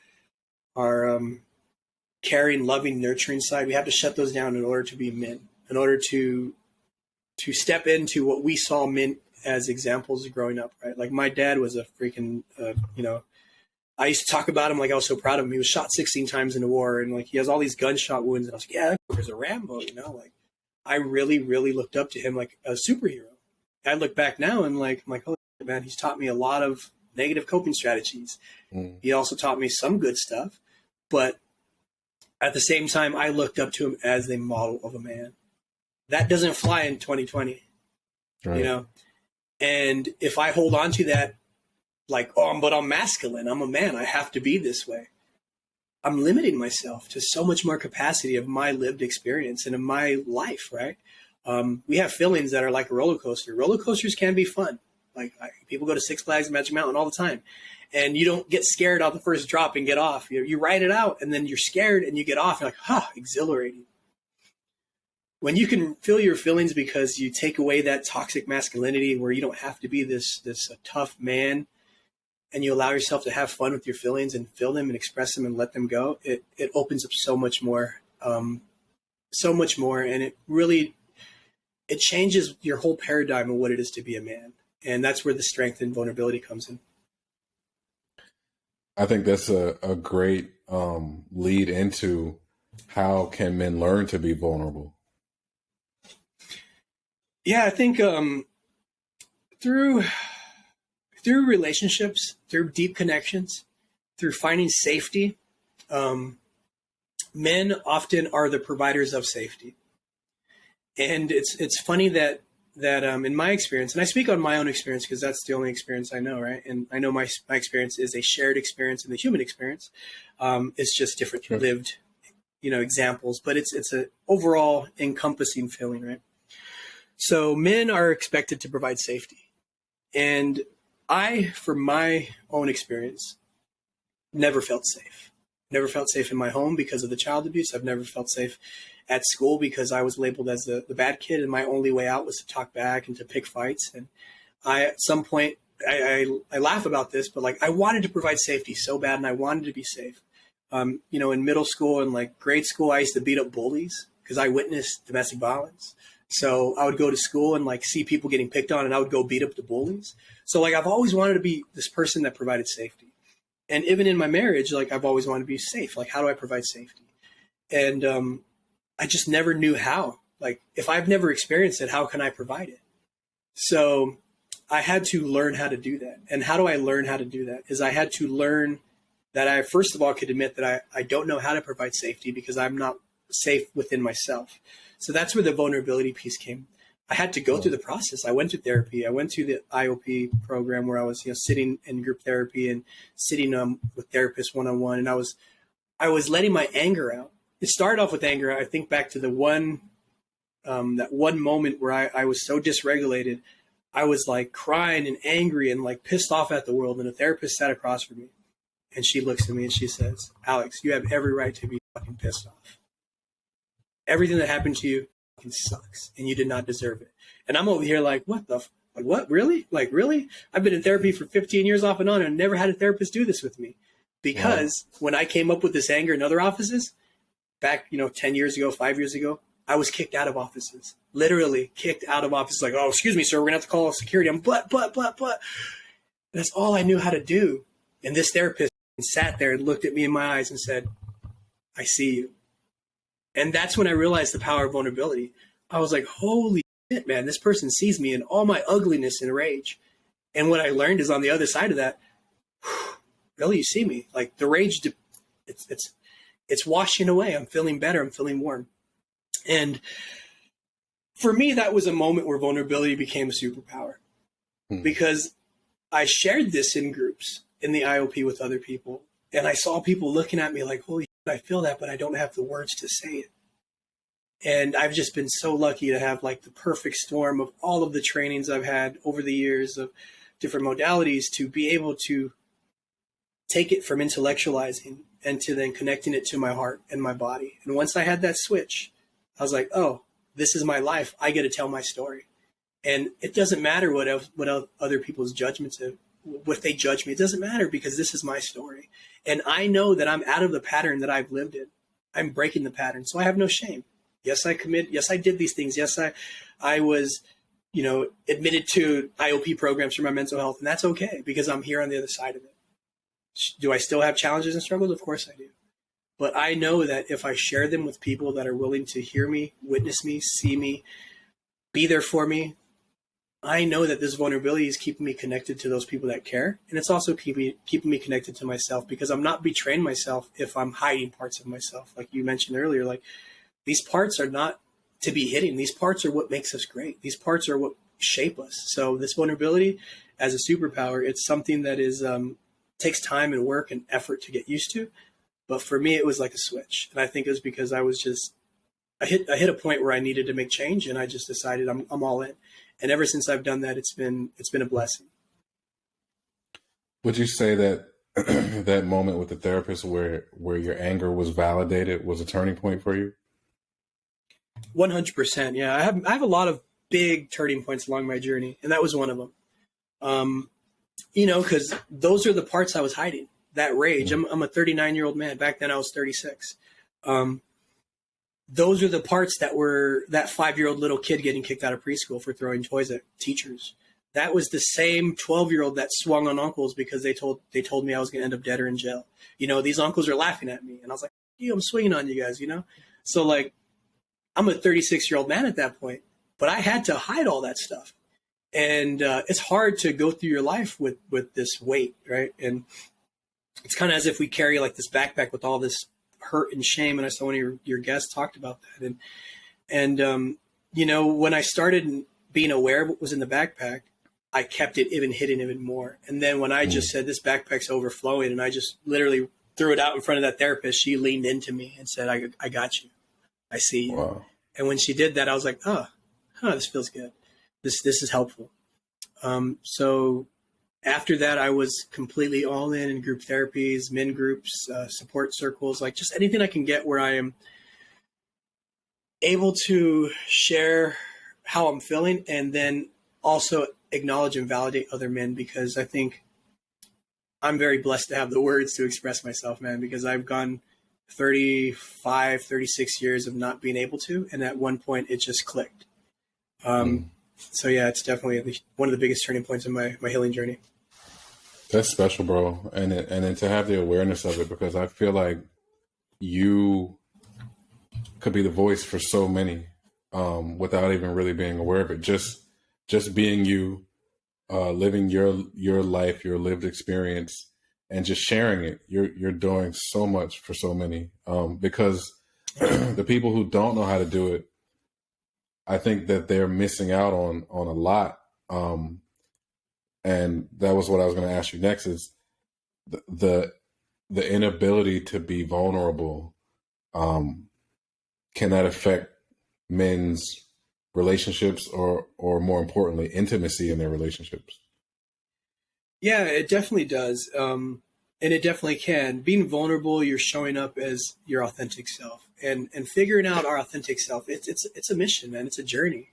caring, loving, nurturing side, we have to shut those down in order to be men, in order to step into what we saw men as examples growing up, right? Like my dad was a freaking, I used to talk about him like I was so proud of him. He was shot 16 times in the war, and like he has all these gunshot wounds. And I was like, yeah, that fucker's a Rambo, like I really, really looked up to him like a superhero. I look back now and I'm like, holy shit, man, he's taught me a lot of negative coping strategies. He also taught me some good stuff, but at the same time, I looked up to him as a model of a man. That doesn't fly in 2020, right. And if I hold on to that, like, but I'm masculine, I'm a man, I have to be this way, I'm limiting myself to so much more capacity of my lived experience and of my life, right? We have feelings that are like a roller coaster. Roller coasters can be fun. People go to Six Flags and Magic Mountain all the time, and you don't get scared out the first drop and get off. You ride it out, and then you're scared and you get off. You're like, exhilarating. When you can feel your feelings because you take away that toxic masculinity where you don't have to be this tough man, and you allow yourself to have fun with your feelings and feel them and express them and let them go, it opens up so much more, and it changes your whole paradigm of what it is to be a man. And that's where the strength and vulnerability comes in. I think that's a great lead into how can men learn to be vulnerable. Yeah, I think through relationships, through deep connections, through finding safety, men often are the providers of safety. And it's funny that in my experience, and I speak on my own experience because that's the only experience I know, right? And I know my experience is a shared experience in the human experience. It's just different lived, examples, but it's an overall encompassing feeling, right? So men are expected to provide safety. And I, from my own experience, never felt safe. Never felt safe in my home because of the child abuse. I've never felt safe at school because I was labeled as the bad kid, and my only way out was to talk back and to pick fights. And at some point, I laugh about this, but I wanted to provide safety so bad, and I wanted to be safe. In middle school and grade school, I used to beat up bullies because I witnessed domestic violence. So I would go to school and see people getting picked on, and I would go beat up the bullies. So I've always wanted to be this person that provided safety. And even in my marriage, I've always wanted to be safe. How do I provide safety? And I just never knew how. If I've never experienced it, how can I provide it? So I had to learn how to do that. And how do I learn how to do that? Is I had to learn that I, first of all, could admit that I don't know how to provide safety because I'm not safe within myself. So that's where the vulnerability piece came. I had to go through the process. I went to therapy. I went to the IOP program where I was, sitting in group therapy and sitting with therapists one-on-one. And I was letting my anger out. It started off with anger. I think back to the that one moment where I was so dysregulated. I was like crying and angry and like pissed off at the world. And a therapist sat across from me and she looks at me and she says, Alex, you have every right to be fucking pissed off. Everything that happened to you fucking sucks and you did not deserve it. And I'm over here like, what the, like, what, really? Like, really? I've been in therapy for 15 years off and on and never had a therapist do this with me. Because when I came up with this anger in other offices, back, 10 years ago, 5 years ago, I was kicked out of offices, literally kicked out of offices. Like, oh, excuse me, sir, we're gonna have to call security. I'm but. That's all I knew how to do. And this therapist sat there and looked at me in my eyes and said, I see you. And that's when I realized the power of vulnerability. I was like, holy shit, man, this person sees me in all my ugliness and rage. And what I learned is on the other side of that, really, you see me. Like the rage, it's washing away. I'm feeling better. I'm feeling warm. And for me, that was a moment where vulnerability became a superpower because I shared this in groups in the IOP with other people. And I saw people looking at me like, holy shit, I feel that, but I don't have the words to say it. And I've just been so lucky to have like the perfect storm of all of the trainings I've had over the years of different modalities to be able to take it from intellectualizing and to then connecting it to my heart and my body. And once I had that switch, I was like, oh, this is my life. I get to tell my story. And it doesn't matter what other people's judgments are. What they judge me, it doesn't matter because this is my story. And I know that I'm out of the pattern that I've lived in. I'm breaking the pattern. So I have no shame. Yes, I commit. Yes, I did these things. Yes, I was, admitted to IOP programs for my mental health. And that's okay because I'm here on the other side of it. Do I still have challenges and struggles? Of course I do. But I know that if I share them with people that are willing to hear me, witness me, see me, be there for me, I know that this vulnerability is keeping me connected to those people that care. And it's also keeping me connected to myself because I'm not betraying myself if I'm hiding parts of myself. Like you mentioned earlier, like these parts are not to be hidden. These parts are what makes us great. These parts are what shape us. So this vulnerability as a superpower, it's something that is takes time and work and effort to get used to. But for me, it was like a switch. And I think it was because I hit a point where I needed to make change and I just decided I'm all in. And ever since I've done that, it's been a blessing. Would you say that that moment with the therapist where your anger was validated was a turning point for you? 100%. Yeah. I have a lot of big turning points along my journey. And that was one of them. Cause those are the parts I was hiding. That rage. I'm a 39-year-old man. Back then I was 36. Those are the parts that were that 5-year-old little kid getting kicked out of preschool for throwing toys at teachers. That was the same 12-year-old that swung on uncles because they told me I was going to end up dead or in jail. These uncles are laughing at me. And I was like, I'm swinging on you guys, So like, I'm a 36-year-old man at that point, but I had to hide all that stuff. And it's hard to go through your life with this weight, right? And it's kind of as if we carry like this backpack with all this hurt and shame. And I saw one of your guests talked about that. And when I started being aware of what was in the backpack, I kept it hidden even more. And then when I just said, this backpack's overflowing, and I just literally threw it out in front of that therapist, she leaned into me and said, I got you. I see you. Wow. And when she did that, I was like, this feels good. This is helpful. So after that, I was completely all in group therapies, men groups, support circles, like just anything I can get where I am able to share how I'm feeling and then also acknowledge and validate other men, because I think I'm very blessed to have the words to express myself, man, because I've gone 35, 36 years of not being able to. And at one point it just clicked. So yeah, it's definitely one of the biggest turning points in my healing journey. That's special, bro. And then to have the awareness of it, because I feel like you could be the voice for so many without even really being aware of it. Just being you, living your life, your lived experience, and just sharing it. You're doing so much for so many because the people who don't know how to do it, I think that they're missing out on a lot. And that was what I was going to ask you next is the inability to be vulnerable. Can that affect men's relationships or more importantly, intimacy in their relationships? Yeah, it definitely does. And it definitely can. Being vulnerable, you're showing up as your authentic self, and figuring out our authentic self. It's a mission, man. It's a journey.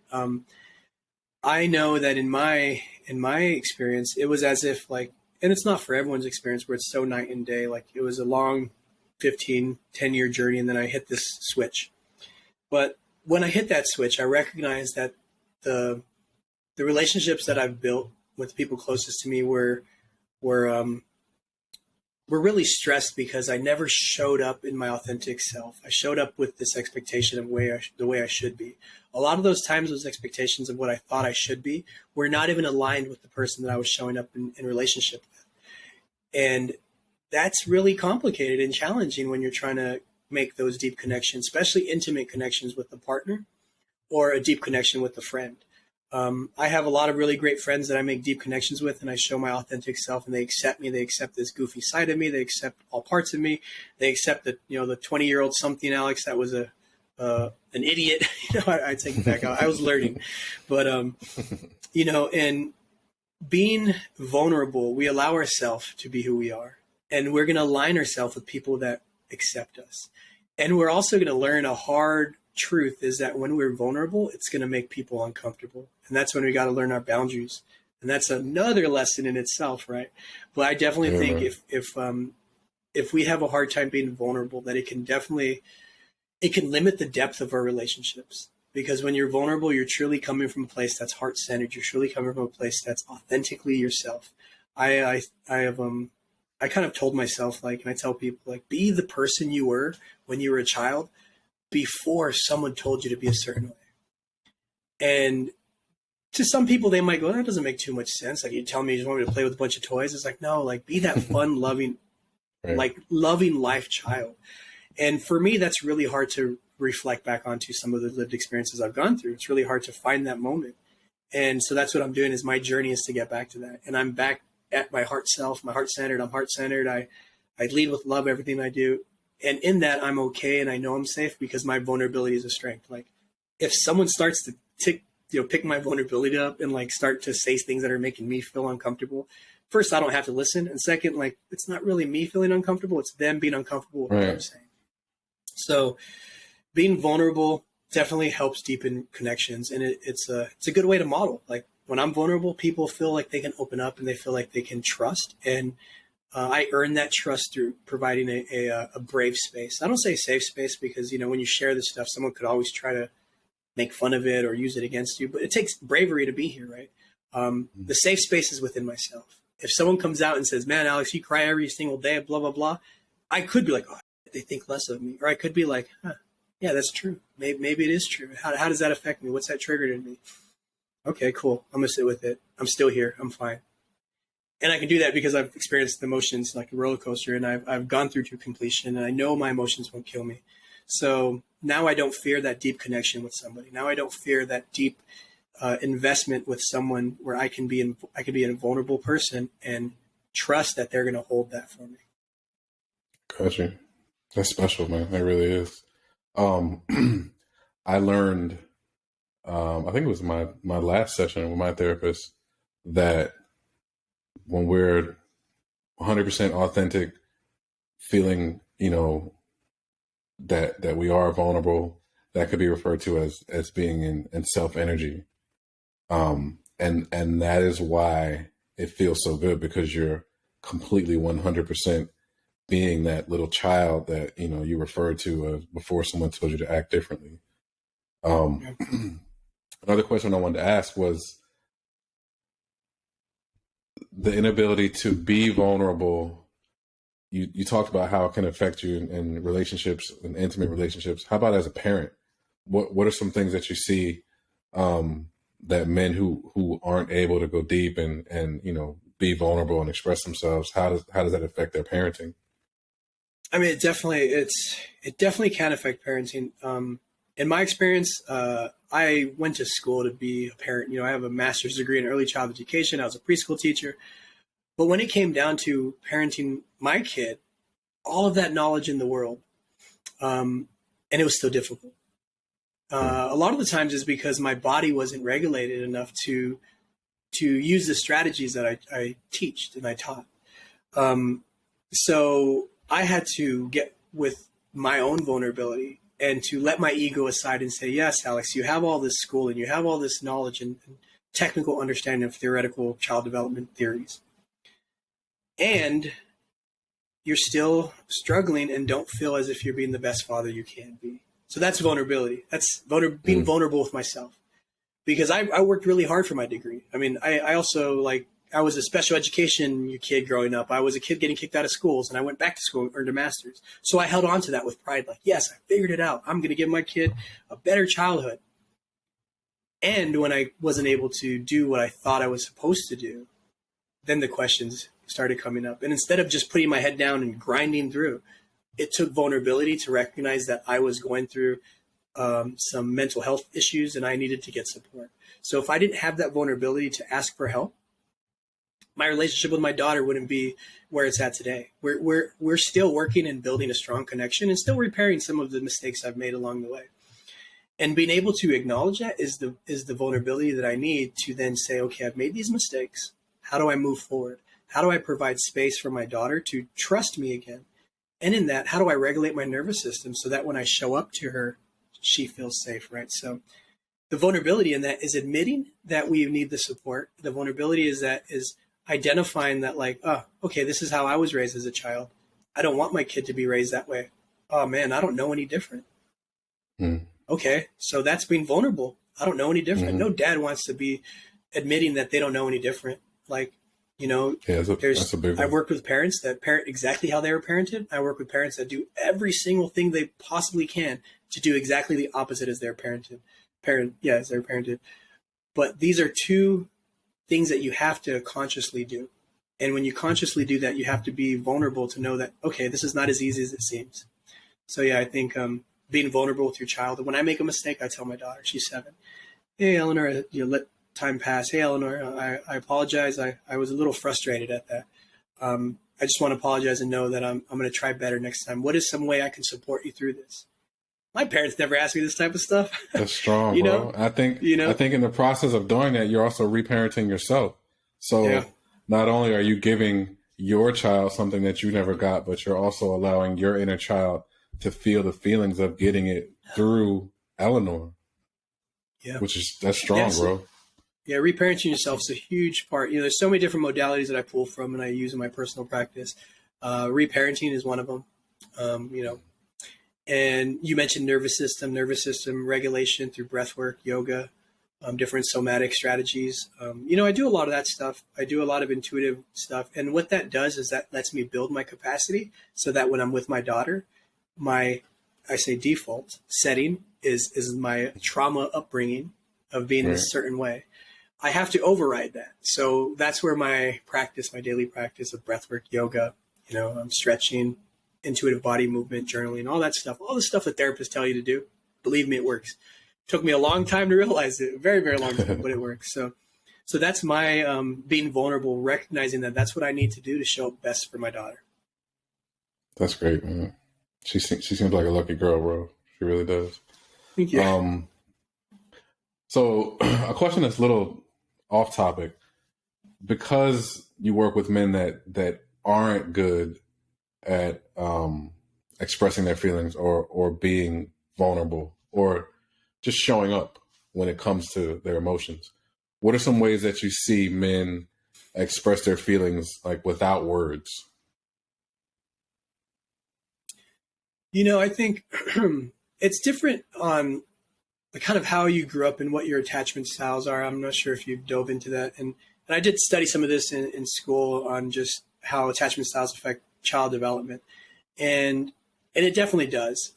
I know that in my experience, it was as if like, and it's not for everyone's experience where it's so night and day. Like it was a long 10-year journey, and then I hit this switch. But when I hit that switch, I recognized that the relationships that I've built with the people closest to me were really stressed because I never showed up in my authentic self. I showed up with this expectation of the way I should be. A lot of those times, those expectations of what I thought I should be were not even aligned with the person that I was showing up in relationship with. And that's really complicated and challenging when you're trying to make those deep connections, especially intimate connections with a partner or a deep connection with a friend. I have a lot of really great friends that I make deep connections with, and I show my authentic self, and they accept me. They accept this goofy side of me. They accept all parts of me. They accept that, the 20-year-old something Alex that was an idiot. I take it back. I was learning, but and being vulnerable, we allow ourselves to be who we are, and we're going to align ourselves with people that accept us, and we're also going to learn a hard truth is that when we're vulnerable, it's going to make people uncomfortable. And that's when we got to learn our boundaries. And that's another lesson in itself, right? But I definitely think if we have a hard time being vulnerable, that it can limit the depth of our relationships. Because when you're vulnerable, you're truly coming from a place that's heart-centered. You're truly coming from a place that's authentically yourself. I kind of told myself, and I tell people, be the person you were when you were a child before someone told you to be a certain way. And to some people, they might go, that doesn't make too much sense. Like, you tell me you just want me to play with a bunch of toys. It's like, no, be that fun, loving, right, loving life child. And for me, that's really hard to reflect back onto some of the lived experiences I've gone through. It's really hard to find that moment. And so that's what I'm doing, is my journey is to get back to that. And I'm back at my heart self, my heart-centered. I'm heart-centered. I lead with love, everything I do. And in that, I'm okay, and I know I'm safe because my vulnerability is a strength. Like, if someone starts to pick my vulnerability up and start to say things that are making me feel uncomfortable, first, I don't have to listen, and second, it's not really me feeling uncomfortable; it's them being uncomfortable with what I'm saying. So, being vulnerable definitely helps deepen connections, and it's a good way to model. Like, when I'm vulnerable, people feel like they can open up and they feel like they can trust, and I earn that trust through providing a brave space. I don't say safe space because, when you share this stuff, someone could always try to make fun of it or use it against you. But it takes bravery to be here, right? The safe space is within myself. If someone comes out and says, man, Alex, you cry every single day, blah, blah, blah, I could be like, oh, they think less of me. Or I could be like, yeah, that's true. Maybe it is true. How does that affect me? What's that triggered in me? Okay, cool. I'm going to sit with it. I'm still here. I'm fine. And I can do that because I've experienced emotions like a roller coaster, and I've gone through to completion, and I know my emotions won't kill me. So now I don't fear that deep connection with somebody. Now I don't fear that deep investment with someone where I can be a vulnerable person and trust that they're going to hold that for me. Gotcha. That's special, man. That really is. I learned, I think it was my last session with my therapist, that when we're 100% authentic, feeling, that we are vulnerable, that could be referred to as being in self energy. And that is why it feels so good, because you're completely 100% being that little child that, you referred to before someone told you to act differently. Another question I wanted to ask was, the inability to be vulnerable. You talked about how it can affect you in relationships, in intimate relationships. How about as a parent? What are some things that you see that men who aren't able to go deep and be vulnerable and express themselves, how does that affect their parenting? I mean, it definitely can affect parenting. In my experience, I went to school to be a parent. I have a master's degree in early childhood education. I was a preschool teacher. But when it came down to parenting my kid, all of that knowledge in the world, and it was still difficult. A lot of the times is because my body wasn't regulated enough to use the strategies that I teached and I taught. So I had to get with my own vulnerability and to let my ego aside and say, yes, Alex, you have all this school and you have all this knowledge and technical understanding of theoretical child development theories. And you're still struggling and don't feel as if you're being the best father you can be. So that's vulnerability. That's being vulnerable with myself. Because I worked really hard for my degree. I mean, I also, I was a special education kid growing up. I was a kid getting kicked out of schools, and I went back to school and earned a master's. So I held on to that with pride. Yes, I figured it out. I'm going to give my kid a better childhood. And when I wasn't able to do what I thought I was supposed to do, then the questions started coming up. And instead of just putting my head down and grinding through, it took vulnerability to recognize that I was going through some mental health issues and I needed to get support. So if I didn't have that vulnerability to ask for help, my relationship with my daughter wouldn't be where it's at today. We're still working and building a strong connection and still repairing some of the mistakes I've made along the way. And being able to acknowledge that is the vulnerability that I need to then say, okay, I've made these mistakes. How do I move forward? How do I provide space for my daughter to trust me again? And in that, how do I regulate my nervous system so that when I show up to her, she feels safe, right? So the vulnerability in that is admitting that we need the support. The vulnerability is identifying that okay, this is how I was raised as a child. I don't want my kid to be raised that way. Oh man, I don't know any different. Okay, so that's being vulnerable. I don't know any different. No dad wants to be admitting that they don't know any different. That's a big one. I worked with parents that parent exactly how they were parented. I work with parents that do every single thing they possibly can to do exactly the opposite as they're parented. As they're parented. But these are two things that you have to consciously do. And when you consciously do that, you have to be vulnerable to know that, okay, this is not as easy as it seems. So yeah, I think being vulnerable with your child. When I make a mistake, I tell my daughter, she's 7, hey, Eleanor, let time pass. Hey, Eleanor, I apologize. I was a little frustrated at that. I just want to apologize and know that I'm going to try better next time. What is some way I can support you through this? My parents never asked me this type of stuff. That's strong, bro. I think in the process of doing that, you're also reparenting yourself. So not only are you giving your child something that you never got, but you're also allowing your inner child to feel the feelings of getting it through Eleanor. Yeah. That's strong, bro. Yeah, reparenting yourself is a huge part. There's so many different modalities that I pull from and I use in my personal practice. Reparenting is one of them. And you mentioned nervous system regulation through breath work, yoga, different somatic strategies. I do a lot of that stuff. I do a lot of intuitive stuff. And what that does is that lets me build my capacity so that when I'm with my daughter, my default setting is my trauma upbringing of being this certain way. I have to override that. So that's where my daily practice of breathwork, yoga, stretching, intuitive body movement, journaling, all that stuff, all the stuff that therapists tell you to do. Believe me, it works. Took me a long time to realize it, very, very long time, but it works. So that's my being vulnerable, recognizing that that's what I need to do to show up best for my daughter. That's great, man. She seems like a lucky girl, bro. She really does. Thank you. So a question that's a little off topic, because you work with men that aren't good at expressing their feelings or being vulnerable or just showing up when it comes to their emotions. What are some ways that you see men express their feelings without words? I think it's different on kind of how you grew up and what your attachment styles are. I'm not sure if you've dove into that. And I did study some of this in school on just how attachment styles affect child development. And it definitely does.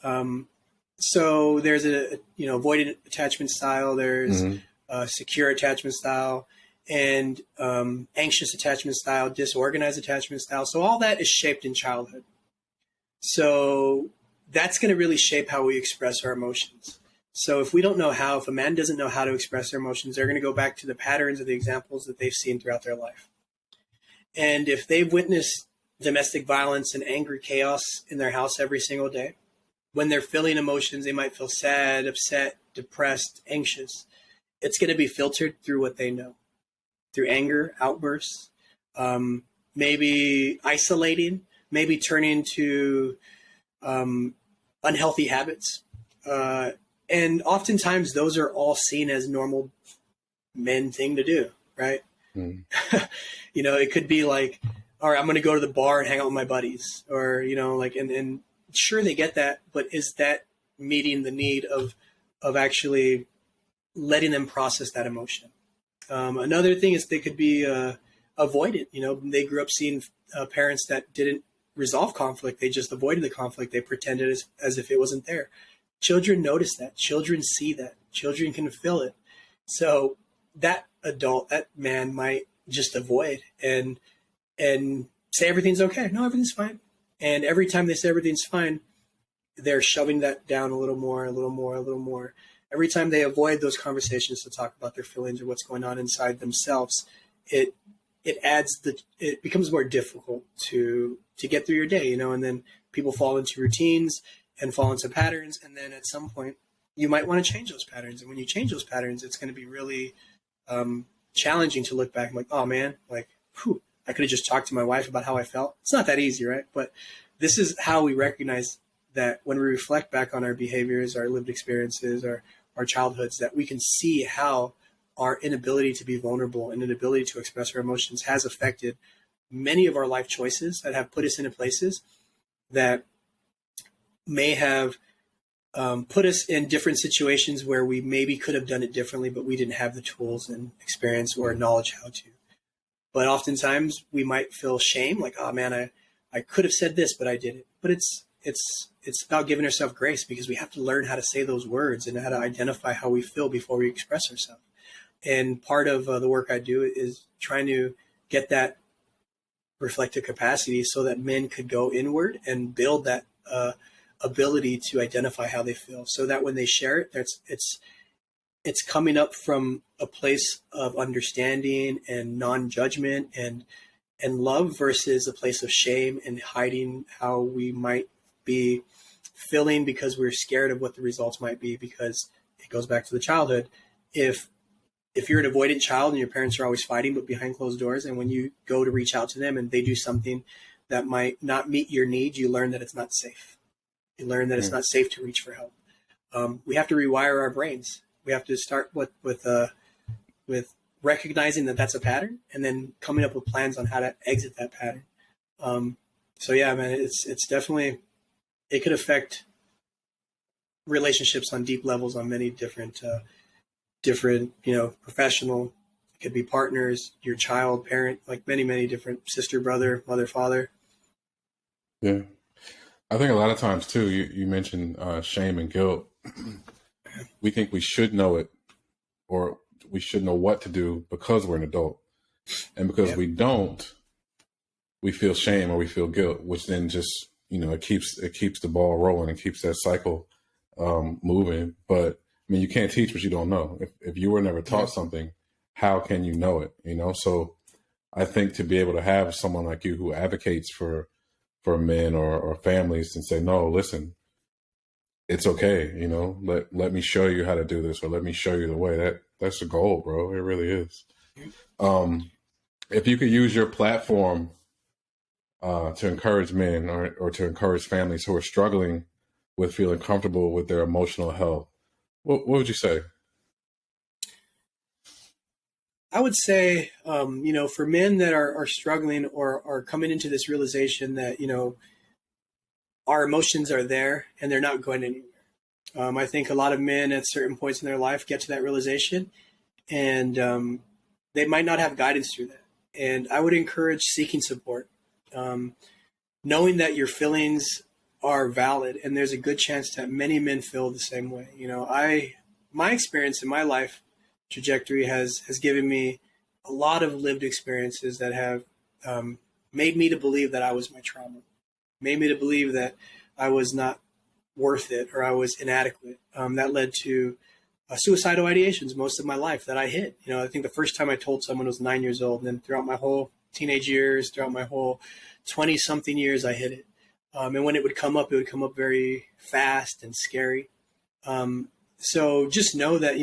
So there's a avoidant attachment style, there's a secure attachment style, and anxious attachment style, disorganized attachment style. So all that is shaped in childhood. So that's going to really shape how we express our emotions. So if we don't know how, if a man doesn't know how to express their emotions, they're going to go back to the patterns or the examples that they've seen throughout their life. And if they've witnessed domestic violence and angry chaos in their house every single day, when they're feeling emotions, they might feel sad, upset, depressed, anxious. It's going to be filtered through what they know, through anger, outbursts, maybe isolating, maybe turning to unhealthy habits. And oftentimes those are all seen as normal men thing to do, right? Mm. It could be like, all right, I'm going to go to the bar and hang out with my buddies, or, and sure, they get that, but is that meeting the need of actually letting them process that emotion? Another thing is they could be avoidant. They grew up seeing parents that didn't resolve conflict. They just avoided the conflict. They pretended as if it wasn't there. Children notice that. Children see that. Children can feel it. So that adult, that man might just avoid and say everything's okay. No, everything's fine. And every time they say everything's fine, they're shoving that down a little more, a little more, a little more. Every time they avoid those conversations to talk about their feelings or what's going on inside themselves, it becomes more difficult to get through your day, and then people fall into routines and fall into patterns. And then at some point you might want to change those patterns. And when you change those patterns, it's going to be really challenging to look back and like, oh man, like, I could have just talked to my wife about how I felt. It's not that easy, right? But this is how we recognize that when we reflect back on our behaviors, our lived experiences, our childhoods, that we can see how our inability to be vulnerable and inability to express our emotions has affected many of our life choices that have put us into places that may have put us in different situations where we maybe could have done it differently, but we didn't have the tools and experience or knowledge how to. But oftentimes we might feel shame, like, oh man, I could have said this, but I didn't. But it's about giving ourselves grace, because we have to learn how to say those words and how to identify how we feel before we express ourselves. And part of the work I do is trying to get that reflective capacity so that men could go inward and build that ability to identify how they feel, so that when they share it, it's coming up from a place of understanding and non-judgment and love, versus a place of shame and hiding how we might be feeling because we're scared of what the results might be, because it goes back to the childhood. If you're an avoidant child and your parents are always fighting, but behind closed doors, and when you go to reach out to them and they do something that might not meet your needs, you learn that it's not safe. You learn that it's not safe to reach for help. We have to rewire our brains. We have to start with recognizing that that's a pattern, and then coming up with plans on how to exit that pattern. So yeah, man, it's definitely, it could affect relationships on deep levels, on many different, professional. It could be partners, your child, parent, like many different, sister, brother, mother, father. Yeah. I think a lot of times too, you mentioned shame and guilt. We think we should know it, or we should know what to do because we're an adult. And because we don't, we feel shame or we feel guilt, which then just, it keeps the ball rolling and keeps that cycle moving. But I mean, you can't teach what you don't know. If you were never taught something, how can you know it? So I think to be able to have someone like you who advocates for men or families and say, no, listen, it's okay. Let me show you how to do this, or let me show you the way. That's the goal, bro. It really is. If you could use your platform to encourage men or to encourage families who are struggling with feeling comfortable with their emotional health, what would you say? I would say, for men that are struggling or are coming into this realization that, our emotions are there and they're not going anywhere. I think a lot of men at certain points in their life get to that realization, and they might not have guidance through that. And I would encourage seeking support, knowing that your feelings are valid, and there's a good chance that many men feel the same way. My experience in my life trajectory has given me a lot of lived experiences that have made me to believe that I was my trauma, made me to believe that I was not worth it or I was inadequate. That led to suicidal ideations most of my life that I hid. I think the first time I told someone was 9 years old, and then throughout my whole teenage years, throughout my whole 20-something years, I hid it. And when it would come up very fast and scary. So just know that,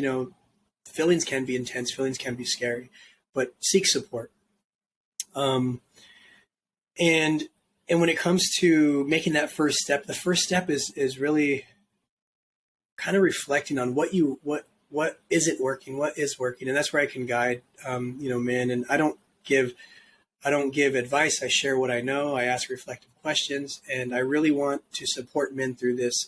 feelings can be intense, feelings can be scary, but seek support. And when it comes to making that first step, the first step is really kind of reflecting on what isn't working, what is working. And that's where I can guide, men. And I don't give advice. I share what I know. I ask reflective questions, and I really want to support men through this,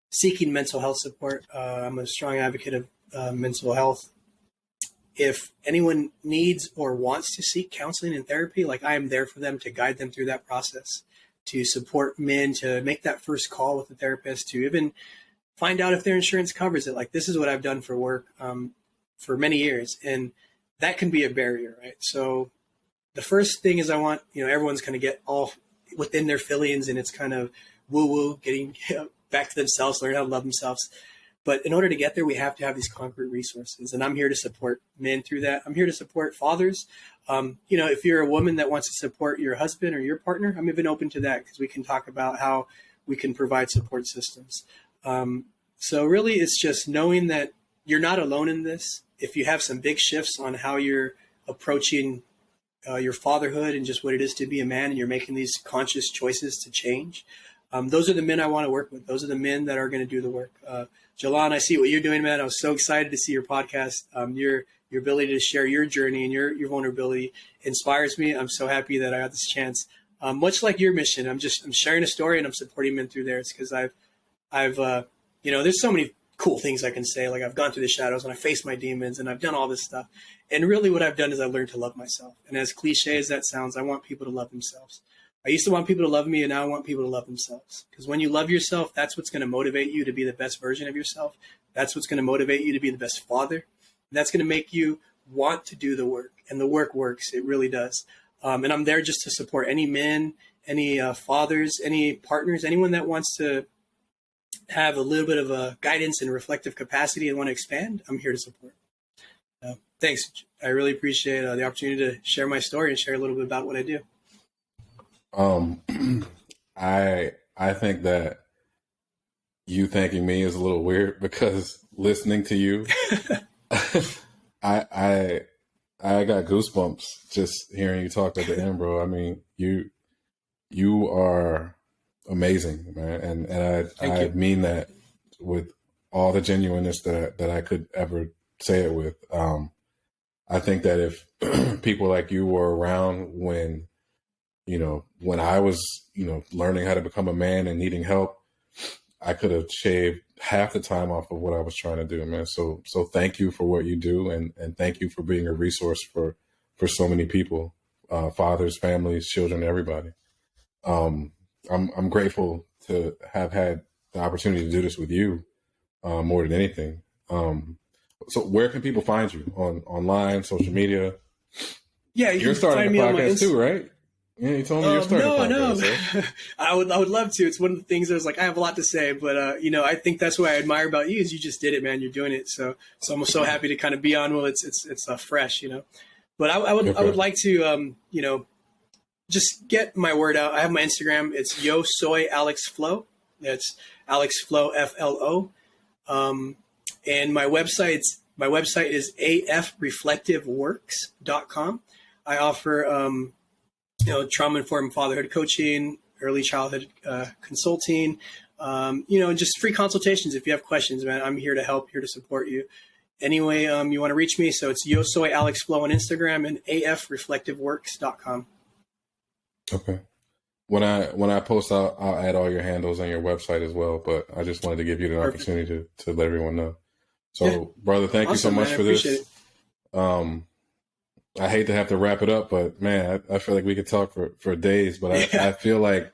seeking mental health support. I'm a strong advocate of mental health. If anyone needs or wants to seek counseling and therapy, like, I am there for them to guide them through that process, to support men, to make that first call with the therapist, to even find out if their insurance covers it. Like, this is what I've done for work for many years, and that can be a barrier, right? So the first thing is I want, everyone's going to get all within their feelings, and it's kind of woo-woo, getting back to themselves, learn how to love themselves. But in order to get there, we have to have these concrete resources. And I'm here to support men through that. I'm here to support fathers. If you're a woman that wants to support your husband or your partner, I'm even open to that, because we can talk about how we can provide support systems. So really, it's just knowing that you're not alone in this. If you have some big shifts on how you're approaching your fatherhood and just what it is to be a man, and you're making these conscious choices to change, those are the men I want to work with. Those are the men that are going to do the work. Jalan, I see what you're doing, man. I was so excited to see your podcast. Your ability to share your journey and your vulnerability inspires me. I'm so happy that I got this chance. Much like your mission, I'm sharing a story, and I'm supporting men through theirs, because I've there's so many cool things I can say. Like, I've gone through the shadows, and I faced my demons, and I've done all this stuff. And really what I've done is I've learned to love myself. And as cliche as that sounds, I want people to love themselves. I used to want people to love me, and now I want people to love themselves. Because when you love yourself, that's what's going to motivate you to be the best version of yourself. That's what's going to motivate you to be the best father. And that's going to make you want to do the work. And the work works. It really does. And I'm there just to support any men, any fathers, any partners, anyone that wants to have a little bit of a guidance and reflective capacity and want to expand. I'm here to support. Thanks. I really appreciate the opportunity to share my story and share a little bit about what I do. I think that you thanking me is a little weird, because listening to you, I got goosebumps just hearing you talk at the end, bro. I mean, you are amazing, man, and I mean that with all the genuineness that I could ever say it with. I think that if people like you were around when I was, learning how to become a man and needing help, I could have shaved half the time off of what I was trying to do, man. So thank you for what you do, and thank you for being a resource for so many people, fathers, families, children, everybody. I'm grateful to have had the opportunity to do this with you, more than anything. So where can people find you online, social media? Yeah, you're starting a podcast too, right? Yeah, you told me you're starting a podcast. No. I would love to. It's one of the things I was like, I have a lot to say, but I think that's what I admire about you is you just did it, man. You're doing it. So I'm so happy to kind of be on while it's fresh, But I would like to just get my word out. I have my Instagram. It's Yo Soy Alex Flo. That's Alex Flo FLO. And my website is afreflectiveworks.com. I offer trauma-informed fatherhood coaching, early childhood consulting, just free consultations. If you have questions, man, I'm here to help, here to support you. Anyway, you want to reach me, so it's Yo Soy Alex Flo on Instagram and afreflectiveworks.com. Okay. When I post, I'll add all your handles on your website as well. But I just wanted to give you the opportunity to let everyone know. So, yeah. Brother, thank you so much for this. I hate to have to wrap it up, but man, I feel like we could talk for days. But I feel like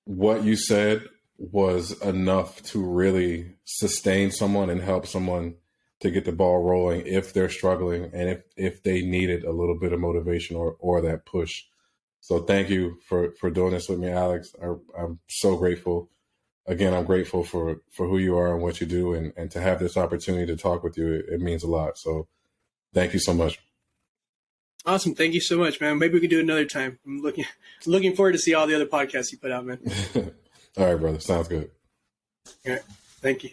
what you said was enough to really sustain someone and help someone to get the ball rolling if they're struggling and if they needed a little bit of motivation or that push. So thank you for doing this with me, Alex. I'm so grateful. Again, I'm grateful for who you are and what you do, and to have this opportunity to talk with you, it means a lot. So thank you so much. Awesome. Thank you so much, man. Maybe we can do it another time. I'm looking forward to see all the other podcasts you put out, man. All right, brother. Sounds good. All right. Thank you.